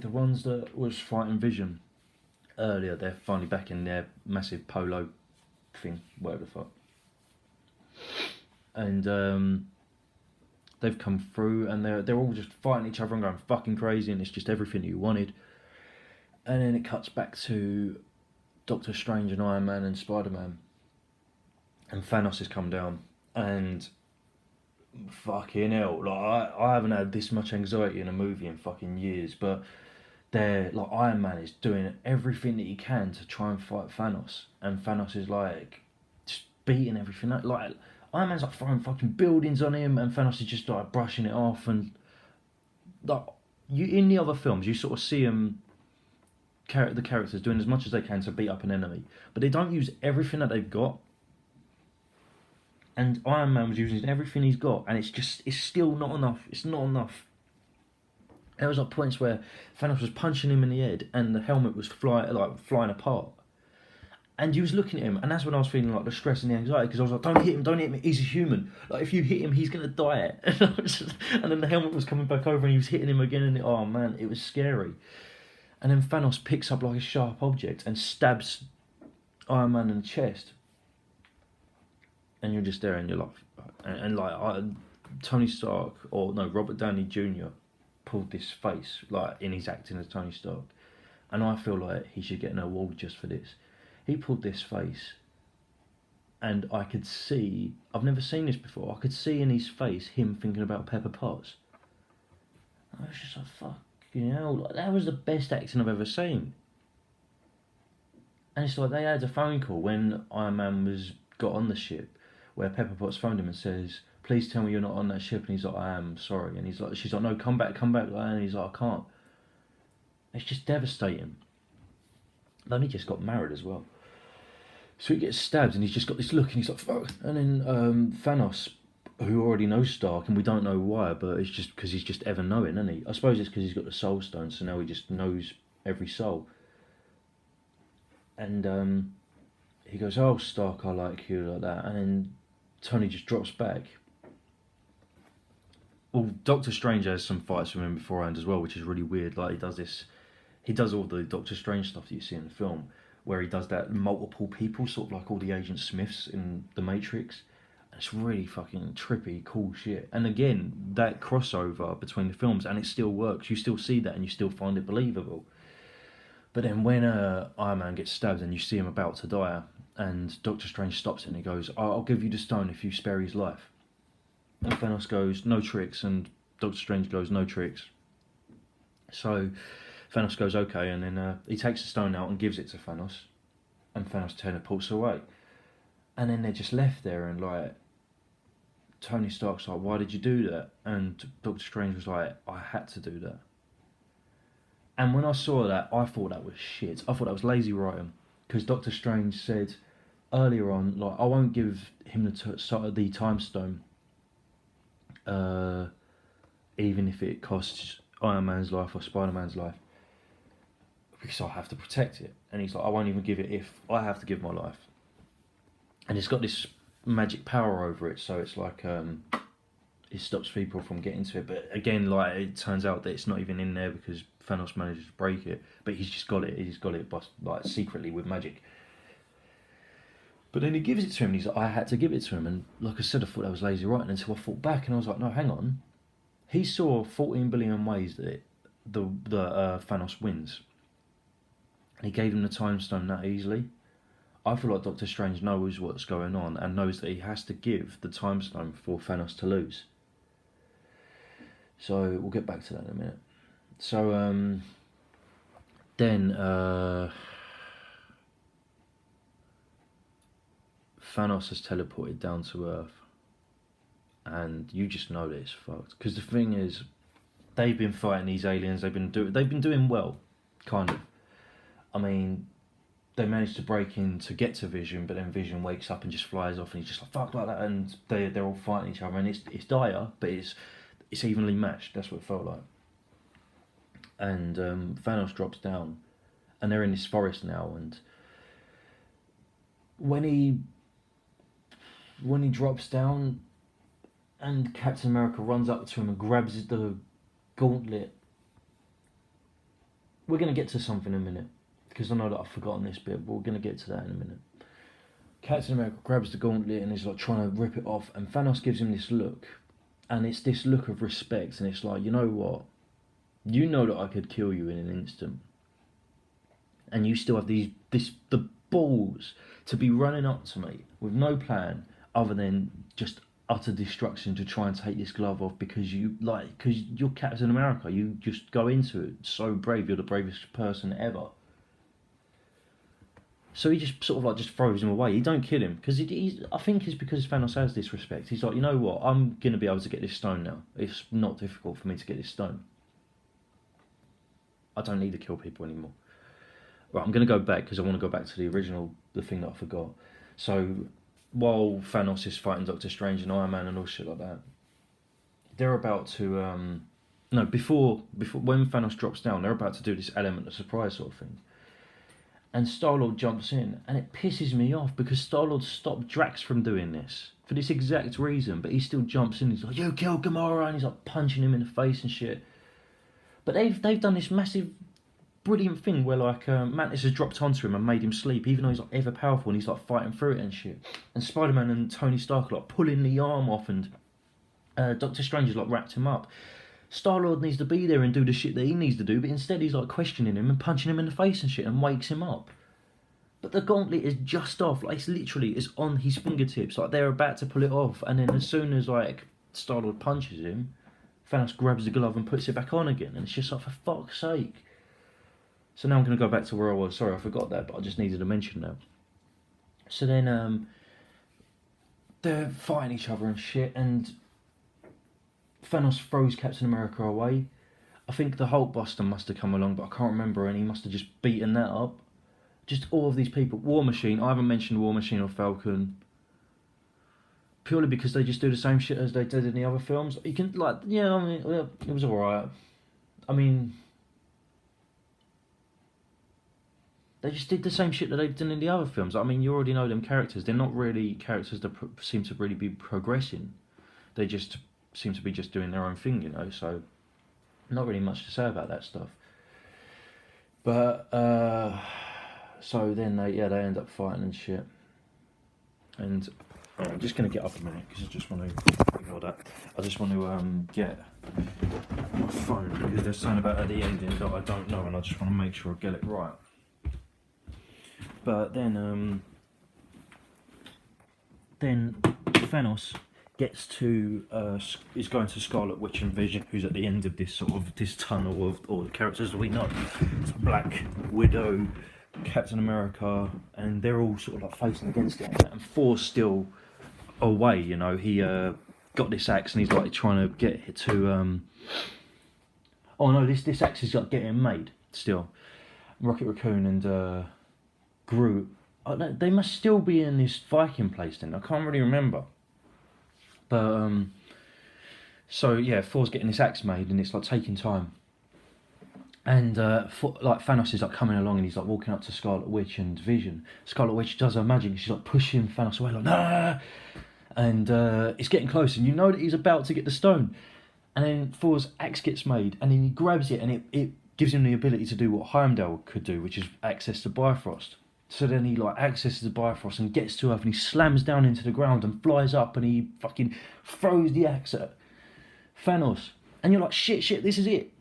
ones that was fighting Vision earlier. They're finally back in their massive polo thing, whatever the fuck, and they've come through, and they're all just fighting each other and going fucking crazy, and it's just everything you wanted. And then it cuts back to Doctor Strange and Iron Man and Spider-Man, and Thanos has come down, and fucking hell, like I haven't had this much anxiety in a movie in fucking years. But they're like, Iron Man is doing everything that he can to try and fight Thanos, and Thanos is like just beating everything. Like Iron Man's like throwing fucking buildings on him, and Thanos is just like brushing it off. And like you in the other films, you sort of see him, the characters doing as much as they can to beat up an enemy, but they don't use everything that they've got. And Iron Man was using everything he's got, and it's still not enough. It's not enough. There was like points where Thanos was punching him in the head, and the helmet was flying apart. And you was looking at him, and that's when I was feeling like the stress and the anxiety, because I was like, don't hit him, he's a human. Like if you hit him, he's gonna die. And then the helmet was coming back over, and he was hitting him again, and oh man, it was scary. And then Thanos picks up like a sharp object and stabs Iron Man in the chest. And you're just there, and you're like, Tony Stark, or no, Robert Downey Jr. pulled this face, like in his acting as Tony Stark, and I feel like he should get an award just for this. He pulled this face, and I could see, I've never seen this before, I could see in his face him thinking about Pepper Potts. I was just like, fuck, You know, like, that was the best acting I've ever seen. And it's like they had a phone call when Iron Man was got on the ship, where Pepper Potts phoned him and says, "Please tell me you're not on that ship." And he's like, "I am sorry." And he's like, she's like, "No, come back, come back." And he's like, "I can't." It's just devastating. Then he just got married as well. So he gets stabbed and he's just got this look and he's like, "Fuck." And then Thanos, who already knows Stark, and we don't know why, but it's just because he's just ever knowing, isn't he? I suppose it's because he's got the Soul Stone, so now he just knows every soul. And he goes, "Oh, Stark, I like you," like that. And then Tony just drops back. Well, Doctor Strange has some fights with him beforehand as well, which is really weird. Like, he does all the Doctor Strange stuff that you see in the film, where he does that multiple people, sort of like all the Agent Smiths in The Matrix. And it's really fucking trippy, cool shit. And again, that crossover between the films, and it still works. You still see that and you still find it believable. But then when Iron Man gets stabbed and you see him about to die, and Doctor Strange stops it and he goes, "I'll give you the stone if you spare his life." And Thanos goes, "No tricks," and Doctor Strange goes, "No tricks." So Thanos goes, "Okay," and then he takes the stone out and gives it to Thanos, and Thanos teleports away. And then they're just left there, and like Tony Stark's like, "Why did you do that?" And Doctor Strange was like, "I had to do that." And when I saw that, I thought that was shit. I thought that was lazy writing, because Doctor Strange said earlier on, like, "I won't give him the time stone, uh, even if it costs Iron Man's life or Spider Man's life, because I have to protect it." And he's like, "I won't even give it if I have to give my life." And it's got this magic power over it, so it's like it stops people from getting to it. But again, like, it turns out that it's not even in there because Thanos manages to break it. But he's just got it. He's got it, like, secretly with magic. But then he gives it to him, and he's like, "I had to give it to him." And like I said, I thought that was lazy writing until I thought back, and I was like, no, hang on. He saw 14 billion ways that Thanos wins, and he gave him the time stone that easily. I feel like Doctor Strange knows what's going on and knows that he has to give the time stone for Thanos to lose. So we'll get back to that in a minute. So then Thanos has teleported down to Earth, and you just know that it's fucked. Because the thing is, they've been fighting these aliens. They've been doing well, kind of. I mean, they managed to break in to get to Vision, but then Vision wakes up and just flies off, and he's just like, "Fuck," like that, and they're all fighting each other, and it's dire, but it's evenly matched. That's what it felt like. And Thanos drops down, and they're in this forest now. And when he drops down, and Captain America runs up to him and grabs the gauntlet. We're gonna get to something in a minute, because I know that I've forgotten this bit, but we're gonna get to that in a minute. Captain America grabs the gauntlet and is like trying to rip it off, and Thanos gives him this look, and it's this look of respect, and it's like, you know what? You know that I could kill you in an instant, and you still have the balls to be running up to me with no plan other than just utter destruction to try and take this glove off because you're Captain America. You just go into it so brave. You're the bravest person ever. So he just sort of like just throws him away. He don't kill him because I think it's because Thanos has this respect. He's like, you know what? I'm gonna be able to get this stone now. It's not difficult for me to get this stone. I don't need to kill people anymore. Right, I'm going to go back because I want to go back to the thing that I forgot. So, while Thanos is fighting Doctor Strange and Iron Man and all shit like that, they're about to, before when Thanos drops down, they're about to do this element of surprise sort of thing. And Star-Lord jumps in, and it pisses me off because Star-Lord stopped Drax from doing this for this exact reason, but he still jumps in. He's like, "You killed Gamora," and he's like punching him in the face and shit. But they've done this massive, brilliant thing where like Mantis has dropped onto him and made him sleep, even though he's like ever powerful and he's like fighting through it and shit. And Spider-Man and Tony Stark are like pulling the arm off, and Doctor Strange has like wrapped him up. Star-Lord needs to be there and do the shit that he needs to do, but instead he's like questioning him and punching him in the face and shit and wakes him up. But the gauntlet is just off, like it's on his fingertips, like they're about to pull it off, and then as soon as like Star-Lord punches him, Thanos grabs the glove and puts it back on again, and it's just like, for fuck's sake. So now I'm going to go back to where I was. Sorry, I forgot that, but I just needed to mention that. So then they're fighting each other and shit, and Thanos throws Captain America away. I think the Hulkbuster must have come along, but I can't remember, and he must have just beaten that up. Just all of these people. War Machine, I haven't mentioned War Machine or Falcon. Purely because they just do the same shit as they did in the other films. You can, like, yeah, I mean, it was alright. I mean, they just did the same shit that they've done in the other films. I mean, you already know them characters. They're not really characters that seem to really be progressing. They just seem to be just doing their own thing, you know, so not really much to say about that stuff. But, so then they end up fighting and shit. And I'm just going to get up a minute because I just want to ignore that. I just want to get my phone because there's something about at the ending that I don't know, and I just want to make sure I get it right. But then Thanos gets to is going to Scarlet Witch and Vision, who's at the end of this sort of this tunnel of all the characters that we know. It's Black Widow, Captain America, and they're all sort of like facing against it. And Thor's still away, you know. He got this axe and he's like trying to get it to. Oh no, this axe is like getting made still. Rocket Raccoon and Groot. They must still be in this Viking place then. I can't really remember. But so yeah, Thor's getting this axe made and it's like taking time. And like Thanos is like coming along and he's like walking up to Scarlet Witch and Vision. Scarlet Witch does her magic. She's like pushing Thanos away, like nah. And it's getting close, and you know that he's about to get the stone. And then Thor's axe gets made, and then he grabs it, and it gives him the ability to do what Heimdall could do, which is access to Bifrost. So then he like accesses the Bifrost and gets to Earth, and he slams down into the ground and flies up, and he fucking throws the axe at Thanos. And you're like, shit, this is it.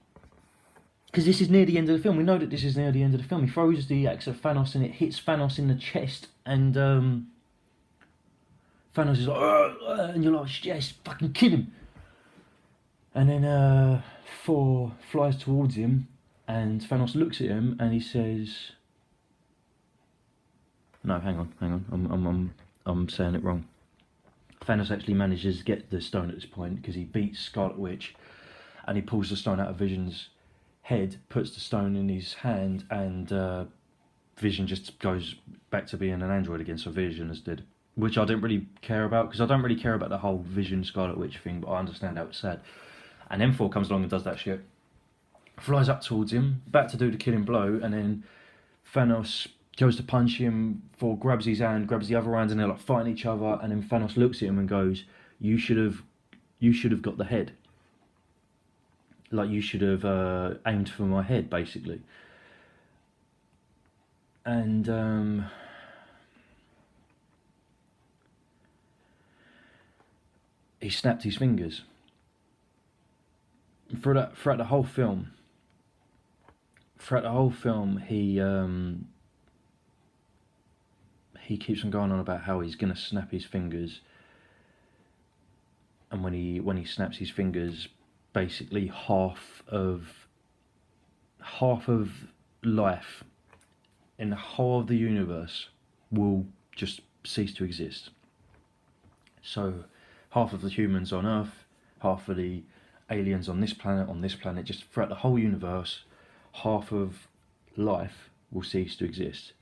Because this is near the end of the film. We know that this is near the end of the film. He throws the axe at Thanos, and it hits Thanos in the chest, and Thanos is like, and you're like, yes, fucking kill him. And then Thor flies towards him, and Thanos looks at him, and he says, "No, hang on, I'm saying it wrong." Thanos actually manages to get the stone at this point because he beats Scarlet Witch, and he pulls the stone out of Vision's head, puts the stone in his hand, and Vision just goes back to being an android again. So Vision is dead. Which I didn't really care about, because I don't really care about the whole Vision Scarlet Witch thing, but I understand how it's sad. And then Thor comes along and does that shit. Flies up towards him, about to do the killing blow, and then Thanos goes to punch him. Thor grabs his hand, grabs the other hand, and they're like fighting each other. And then Thanos looks at him and goes, "You should have got the head. Like you should have aimed for my head, basically." And he snapped his fingers. Throughout the whole film, he keeps on going on about how he's gonna snap his fingers, and when he snaps his fingers, basically half of life in the whole of the universe will just cease to exist. So half of the humans on Earth, half of the aliens on this planet, just throughout the whole universe, half of life will cease to exist.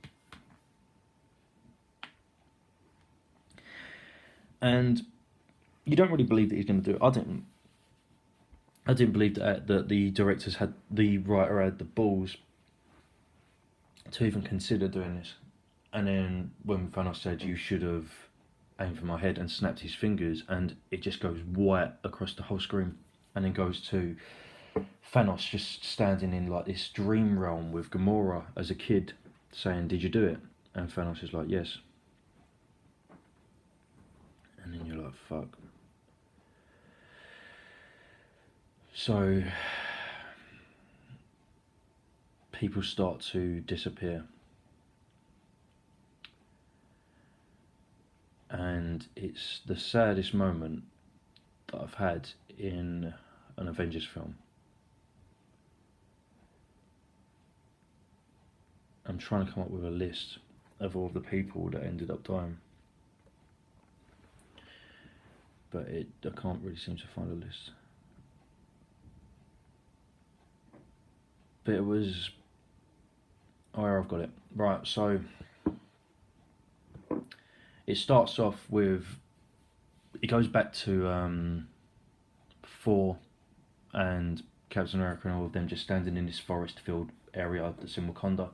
And you don't really believe that he's going to do it. I didn't believe that the writer had the balls to even consider doing this. And then when Thanos said, "You should have aimed for my head," and snapped his fingers, and it just goes white across the whole screen, and then goes to Thanos just standing in like this dream realm with Gamora as a kid, saying, "Did you do it?" And Thanos is like, "Yes." And then you're like, fuck. So people start to disappear, and it's the saddest moment that I've had in an Avengers film. I'm trying to come up with a list of all the people that ended up dying, but I can't really seem to find a list. But it was... Oh, I've got it. Right, so it starts off with... It goes back to Thor and Captain America and all of them just standing in this forest-filled area that's in Wakanda.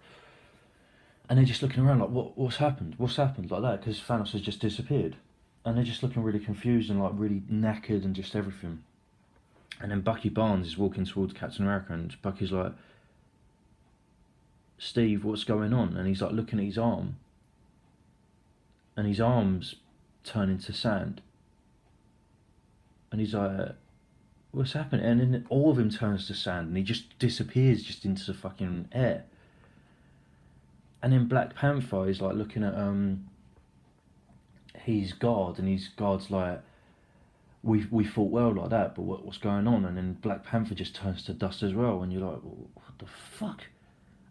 And they're just looking around like, what's happened? What's happened? Like that, because Thanos has just disappeared. And they're just looking really confused and like really knackered and just everything. And then Bucky Barnes is walking towards Captain America and Bucky's like, Steve, what's going on? And he's like looking at his arm. And his arm's turning to sand. And he's like, what's happening? And then all of him turns to sand and he just disappears just into the fucking air. And then Black Panther is like looking at his guard, and his guard's like, we fought well like that, but what's going on? And then Black Panther just turns to dust as well, and you're like, what the fuck?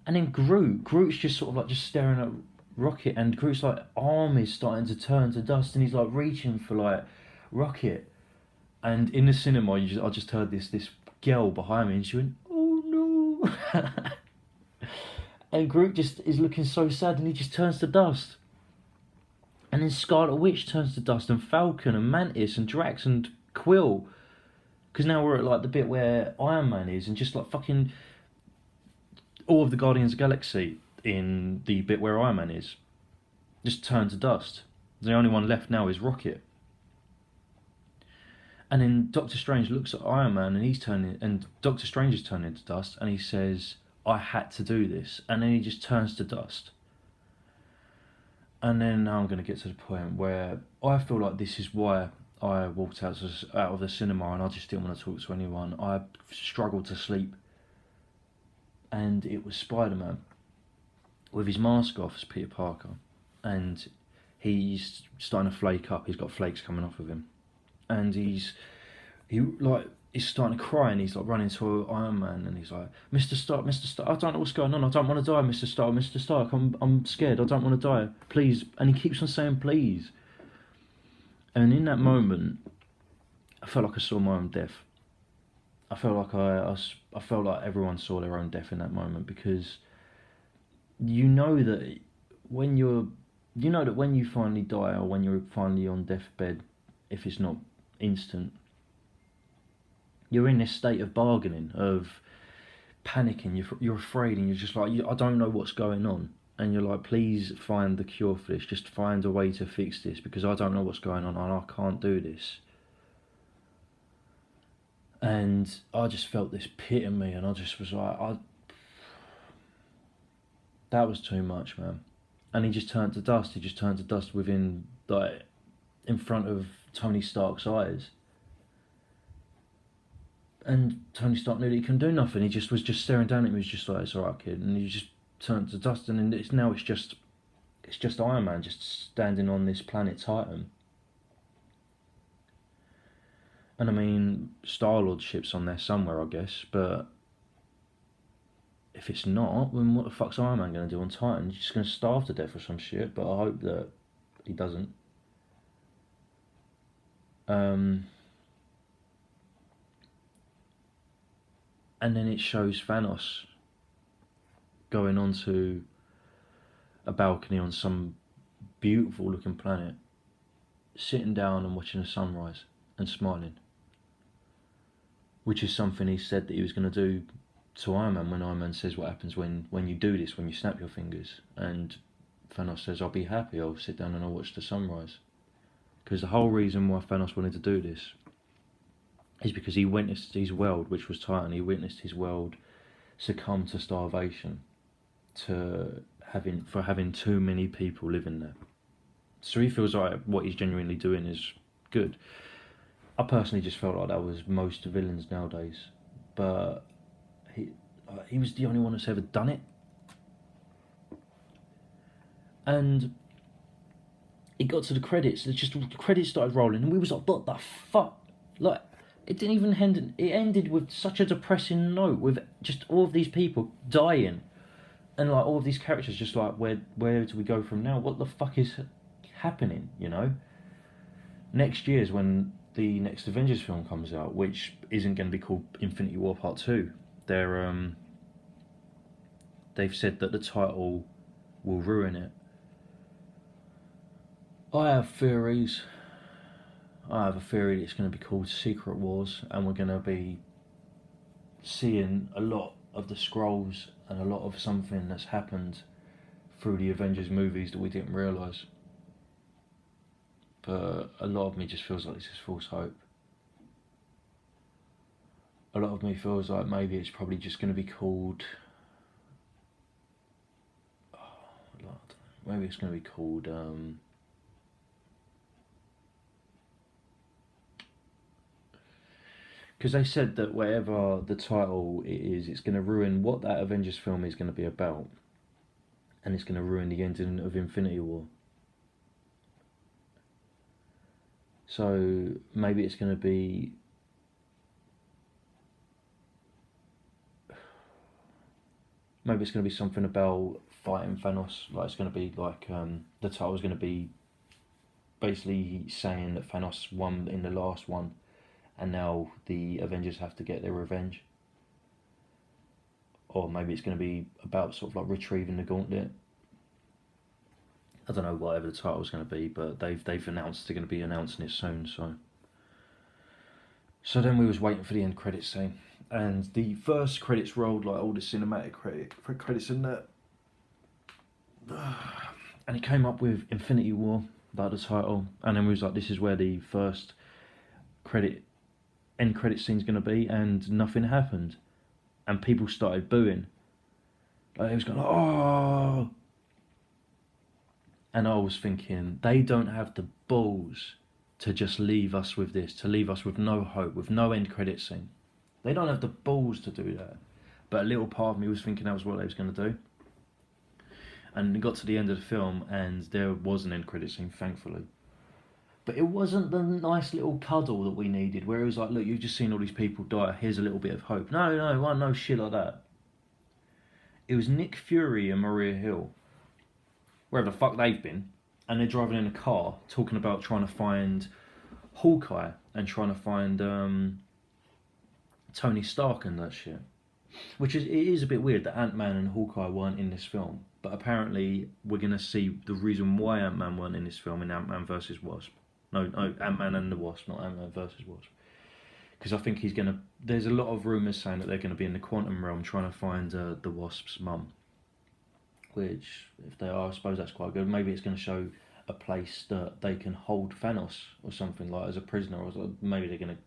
And then Groot's just sort of like just staring at Rocket, and Groot's like arm is starting to turn to dust, and he's like reaching for like Rocket. And in the cinema, I just heard this girl behind me, and she went, oh no. And Groot just is looking so sad, and he just turns to dust. And then Scarlet Witch turns to dust, and Falcon, and Mantis, and Drax, and Quill. Because now we're at like the bit where Iron Man is, and just like fucking all of the Guardians of the Galaxy in the bit where Iron Man is just turn to dust. The only one left now is Rocket. And then Doctor Strange looks at Iron Man, and Doctor Strange is turning into dust, and he says, I had to do this. And then he just turns to dust. And then now I'm going to get to the point where I feel like this is why I walked out of the cinema and I just didn't want to talk to anyone. I struggled to sleep. And it was Spider-Man with his mask off as Peter Parker. And he's starting to flake up. He's got flakes coming off of him. And he's starting to cry, and he's like running to Iron Man, and he's like, Mr. Stark, I don't know what's going on, I don't want to die, Mr. Stark, I'm scared, I don't want to die, please. And he keeps on saying please. And in that moment, I felt like I saw my own death. I felt like I felt like everyone saw their own death in that moment, because you know that when you finally die, or when you're finally on deathbed, if it's not instant, you're in this state of bargaining, of panicking, you're afraid, and you're just like, I don't know what's going on. And you're like, please find the cure for this, just find a way to fix this, because I don't know what's going on and I can't do this. And I just felt this pit in me, and I just was like, that was too much, man. And he just turned to dust within, like, in front of Tony Stark's eyes. And Tony Stark knew that he couldn't do nothing. He just was just staring down at him. He was just like, it's alright, kid. And he just turned to dust. And then it's just Iron Man just standing on this planet Titan. And I mean, Star-Lord's ship's on there somewhere, I guess. But if it's not, then what the fuck's Iron Man going to do on Titan? He's just going to starve to death or some shit. But I hope that he doesn't. And then it shows Thanos going onto a balcony on some beautiful looking planet, sitting down and watching the sunrise and smiling. Which is something he said that he was going to do to Iron Man, when Iron Man says, what happens when you do this, when you snap your fingers? And Thanos says, I'll be happy, I'll sit down and I'll watch the sunrise. Because the whole reason why Thanos wanted to do this is because he witnessed his world, which was Titan, he witnessed his world succumb to starvation, for having too many people living there. So he feels like what he's genuinely doing is good. I personally just felt like that was most villains nowadays, but he was the only one that's ever done it. And it got to the credits, the credits started rolling, and we was like, what the fuck? Like, It didn't even end. It ended with such a depressing note, with just all of these people dying, and like all of these characters just like, where do we go from now? What the fuck is happening? You know. Next year is when the next Avengers film comes out, which isn't going to be called Infinity War Part Two. They've said that the title will ruin it. I have theories. I have a theory that it's going to be called Secret Wars, and we're going to be seeing a lot of the scrolls and a lot of something that's happened through the Avengers movies that we didn't realise. But a lot of me just feels like this is false hope. A lot of me feels like maybe it's probably just going to be called. Maybe it's going to be called. Because they said that whatever the title it is, it's going to ruin what that Avengers film is going to be about, and it's going to ruin the ending of Infinity War. So maybe it's going to be. Maybe it's going to be something about fighting Thanos. Like it's going to be like the title's going to be basically saying that Thanos won in the last one, and now the Avengers have to get their revenge. Or maybe it's going to be about sort of like retrieving the gauntlet. I don't know whatever the title's going to be, but they've announced they're going to be announcing it soon. So then we was waiting for the end credits scene, and the first credits rolled like all the cinematic credits in that, and it came up with Infinity War, like the title, and then we was like, this is where the first end credit scene's going to be, and nothing happened, and people started booing. Like it was going, oh, and I was thinking they don't have the balls to just leave us with this, to leave us with no hope, with no end credit scene. They don't have the balls to do that. But a little part of me was thinking that was what they was going to do. And it got to the end of the film, and there was an end credit scene, thankfully. But it wasn't the nice little cuddle that we needed, where it was like, look, you've just seen all these people die, here's a little bit of hope. No shit like that. It was Nick Fury and Maria Hill, wherever the fuck they've been, and they're driving in a car talking about trying to find Hawkeye and trying to find Tony Stark and that shit. Which is, it is a bit weird that Ant-Man and Hawkeye weren't in this film, but apparently we're going to see the reason why Ant-Man weren't in this film in Ant-Man vs. Wasp. No, Ant-Man and the Wasp, not Ant-Man vs. Wasp. Because I think he's going to... There's a lot of rumours saying that they're going to be in the quantum realm trying to find the Wasp's mum. Which, if they are, I suppose that's quite good. Maybe it's going to show a place that they can hold Thanos or something, like as a prisoner, or maybe they're going to...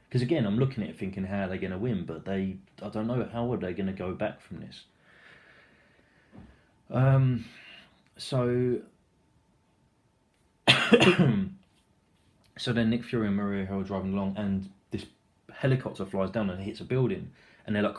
Because again, I'm looking at it thinking, how are they going to win? But I don't know, how are they going to go back from this? So then Nick Fury and Maria Hill are driving along, and this helicopter flies down and hits a building, and they're like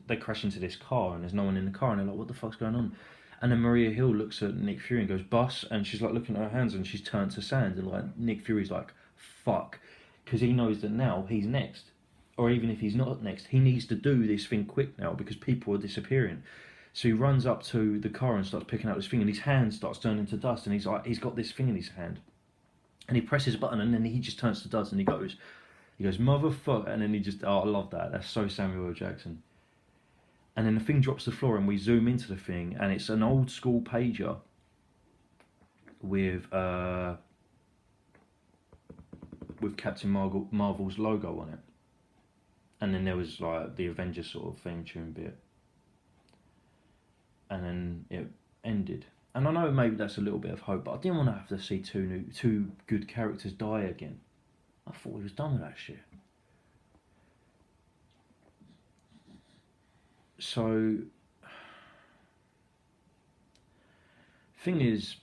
they crash into this car, and there's no one in the car, and they're like, what the fuck's going on? And then Maria Hill looks at Nick Fury and goes, boss, and she's like looking at her hands, and she's turned to sand, and like Nick Fury's like, fuck, because he knows that now he's next, or even if he's not next, he needs to do this thing quick now because people are disappearing. So he runs up to the car and starts picking out this thing, and his hand starts turning to dust, and he's got this thing in his hand, and he presses a button, and then he just turns to dust, and he goes motherfucker, and then he just, I love that. That's so Samuel L. Jackson. And then the thing drops to the floor, and we zoom into the thing, and it's an old school pager with Captain Marvel's logo on it, and then there was like the Avengers sort of theme tune bit, and then it ended. And I know maybe that's a little bit of hope, but I didn't want to have to see two good characters die again. I thought we was done with that shit. So, thing is,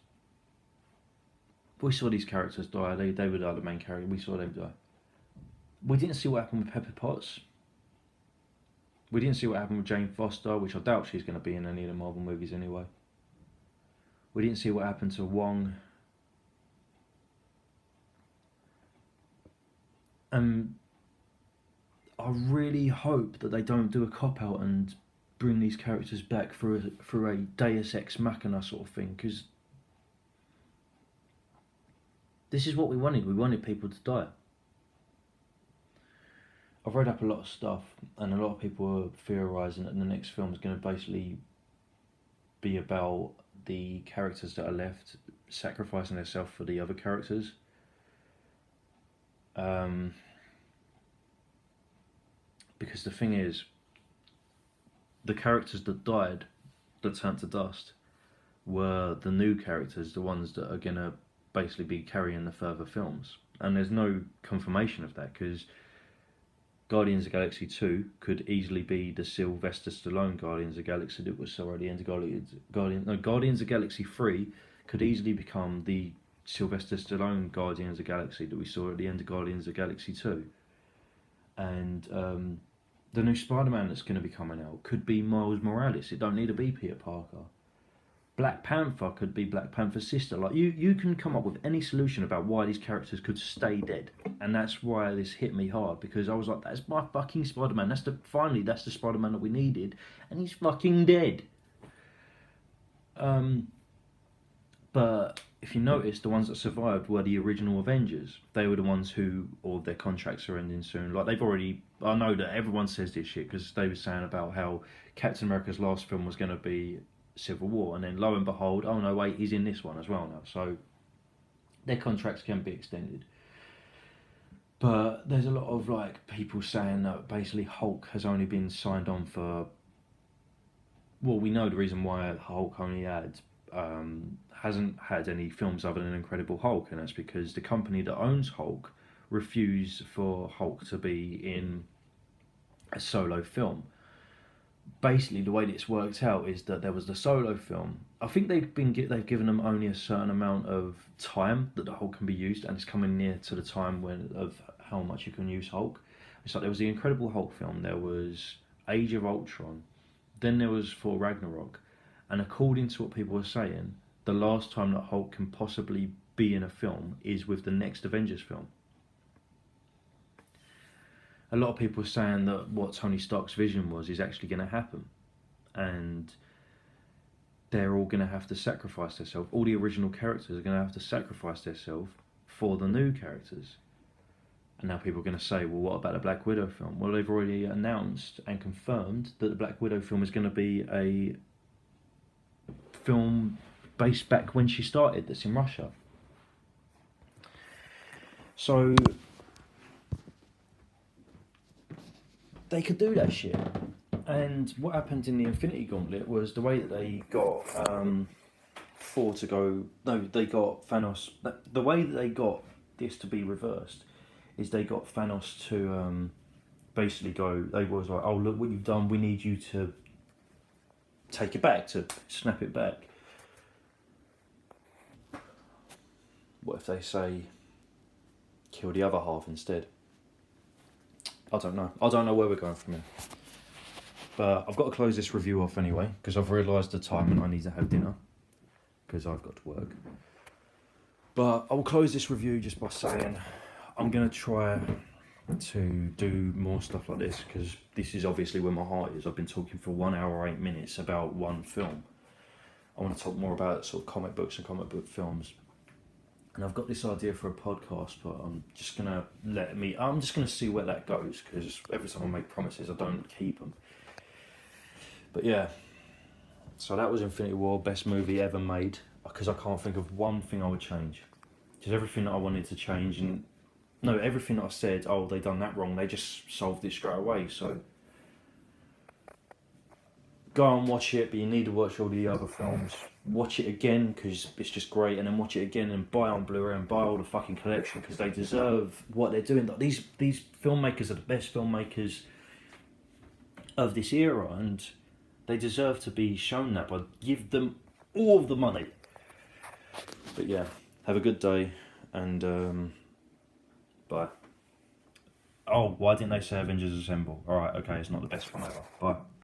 we saw these characters die. They were the main character. We saw them die. We didn't see what happened with Pepper Potts. We didn't see what happened with Jane Foster, which I doubt she's going to be in any of the Marvel movies anyway. We didn't see what happened to Wong. And I really hope that they don't do a cop out and bring these characters back through a Deus Ex Machina sort of thing, because this is what we wanted. We wanted people to die. I've read up a lot of stuff, and a lot of people are theorising that the next film is going to basically be about the characters that are left sacrificing themselves for the other characters. Because the thing is, the characters that died, that turned to dust, were the new characters, the ones that are going to basically be carrying the further films. And there's no confirmation of that, because Guardians of the Galaxy 2 could easily be the Sylvester Stallone Guardians of the Galaxy that was already into Guardians of the Galaxy 3 could easily become the Sylvester Stallone Guardians of the Galaxy that we saw at the end of Guardians of the Galaxy 2. And the new Spider-Man that's going to be coming out could be Miles Morales. It don't need to be Peter Parker. Black Panther could be Black Panther's sister. Like, you can come up with any solution about why these characters could stay dead, and that's why this hit me hard, because I was like, that's my fucking Spider-Man. That's the Spider-Man that we needed, and he's fucking dead. But if you notice, the ones that survived were the original Avengers. They were the ones who, or their contracts are ending soon. Like, they've already, I know that everyone says this shit because they were saying about how Captain America's last film was going to be Civil War, and then lo and behold, oh no, wait, he's in this one as well now. So their contracts can be extended. But there's a lot of like people saying that basically Hulk has only been signed on for, well, we know the reason why Hulk only hasn't had any films other than Incredible Hulk, and that's because the company that owns Hulk refused for Hulk to be in a solo film. Basically, the way that it's worked out is that there was the solo film. I think they've given them only a certain amount of time that the Hulk can be used, and it's coming near to the time of how much you can use Hulk. It's like there was the Incredible Hulk film, there was Age of Ultron, then there was Thor Ragnarok, and according to what people were saying, the last time that Hulk can possibly be in a film is with the next Avengers film. A lot of people are saying that what Tony Stark's vision was is actually going to happen, and they're all going to have to sacrifice themselves. All the original characters are going to have to sacrifice themselves for the new characters. And now people are going to say, well, what about the Black Widow film? Well, they've already announced and confirmed that the Black Widow film is going to be a film based back when she started, that's in Russia. So they could do that shit. And what happened in the Infinity Gauntlet was the way that they got Thor to go. No, they got Thanos. The way that they got this to be reversed is they got Thanos to basically go. They was like, oh, look what you've done. We need you to take it back, to snap it back. What if they say kill the other half instead? I don't know. I don't know where we're going from here. But I've got to close this review off anyway, because I've realised the time and I need to have dinner, because I've got to work. But I'll close this review just by saying I'm going to try to do more stuff like this, because this is obviously where my heart is. I've been talking for 1 hour, 8 minutes about one film. I want to talk more about sort of comic books and comic book films. And I've got this idea for a podcast, but I'm just going to see where that goes, because every time I make promises, I don't keep them. But yeah, so that was Infinity War, best movie ever made, because I can't think of one thing I would change. Because everything that I wanted to change, and no, everything that I said, oh, they done that wrong, they just solved it straight away. So go and watch it, but you need to watch all the other films. Watch it again, because it's just great, and then watch it again and buy on Blu-ray and buy all the fucking collection, because they deserve what they're doing. Like, these filmmakers are the best filmmakers of this era, and they deserve to be shown that, but give them all of the money. But yeah, have a good day, and bye. Oh, why didn't they say Avengers Assemble? Alright, okay, it's not the best one ever. Bye.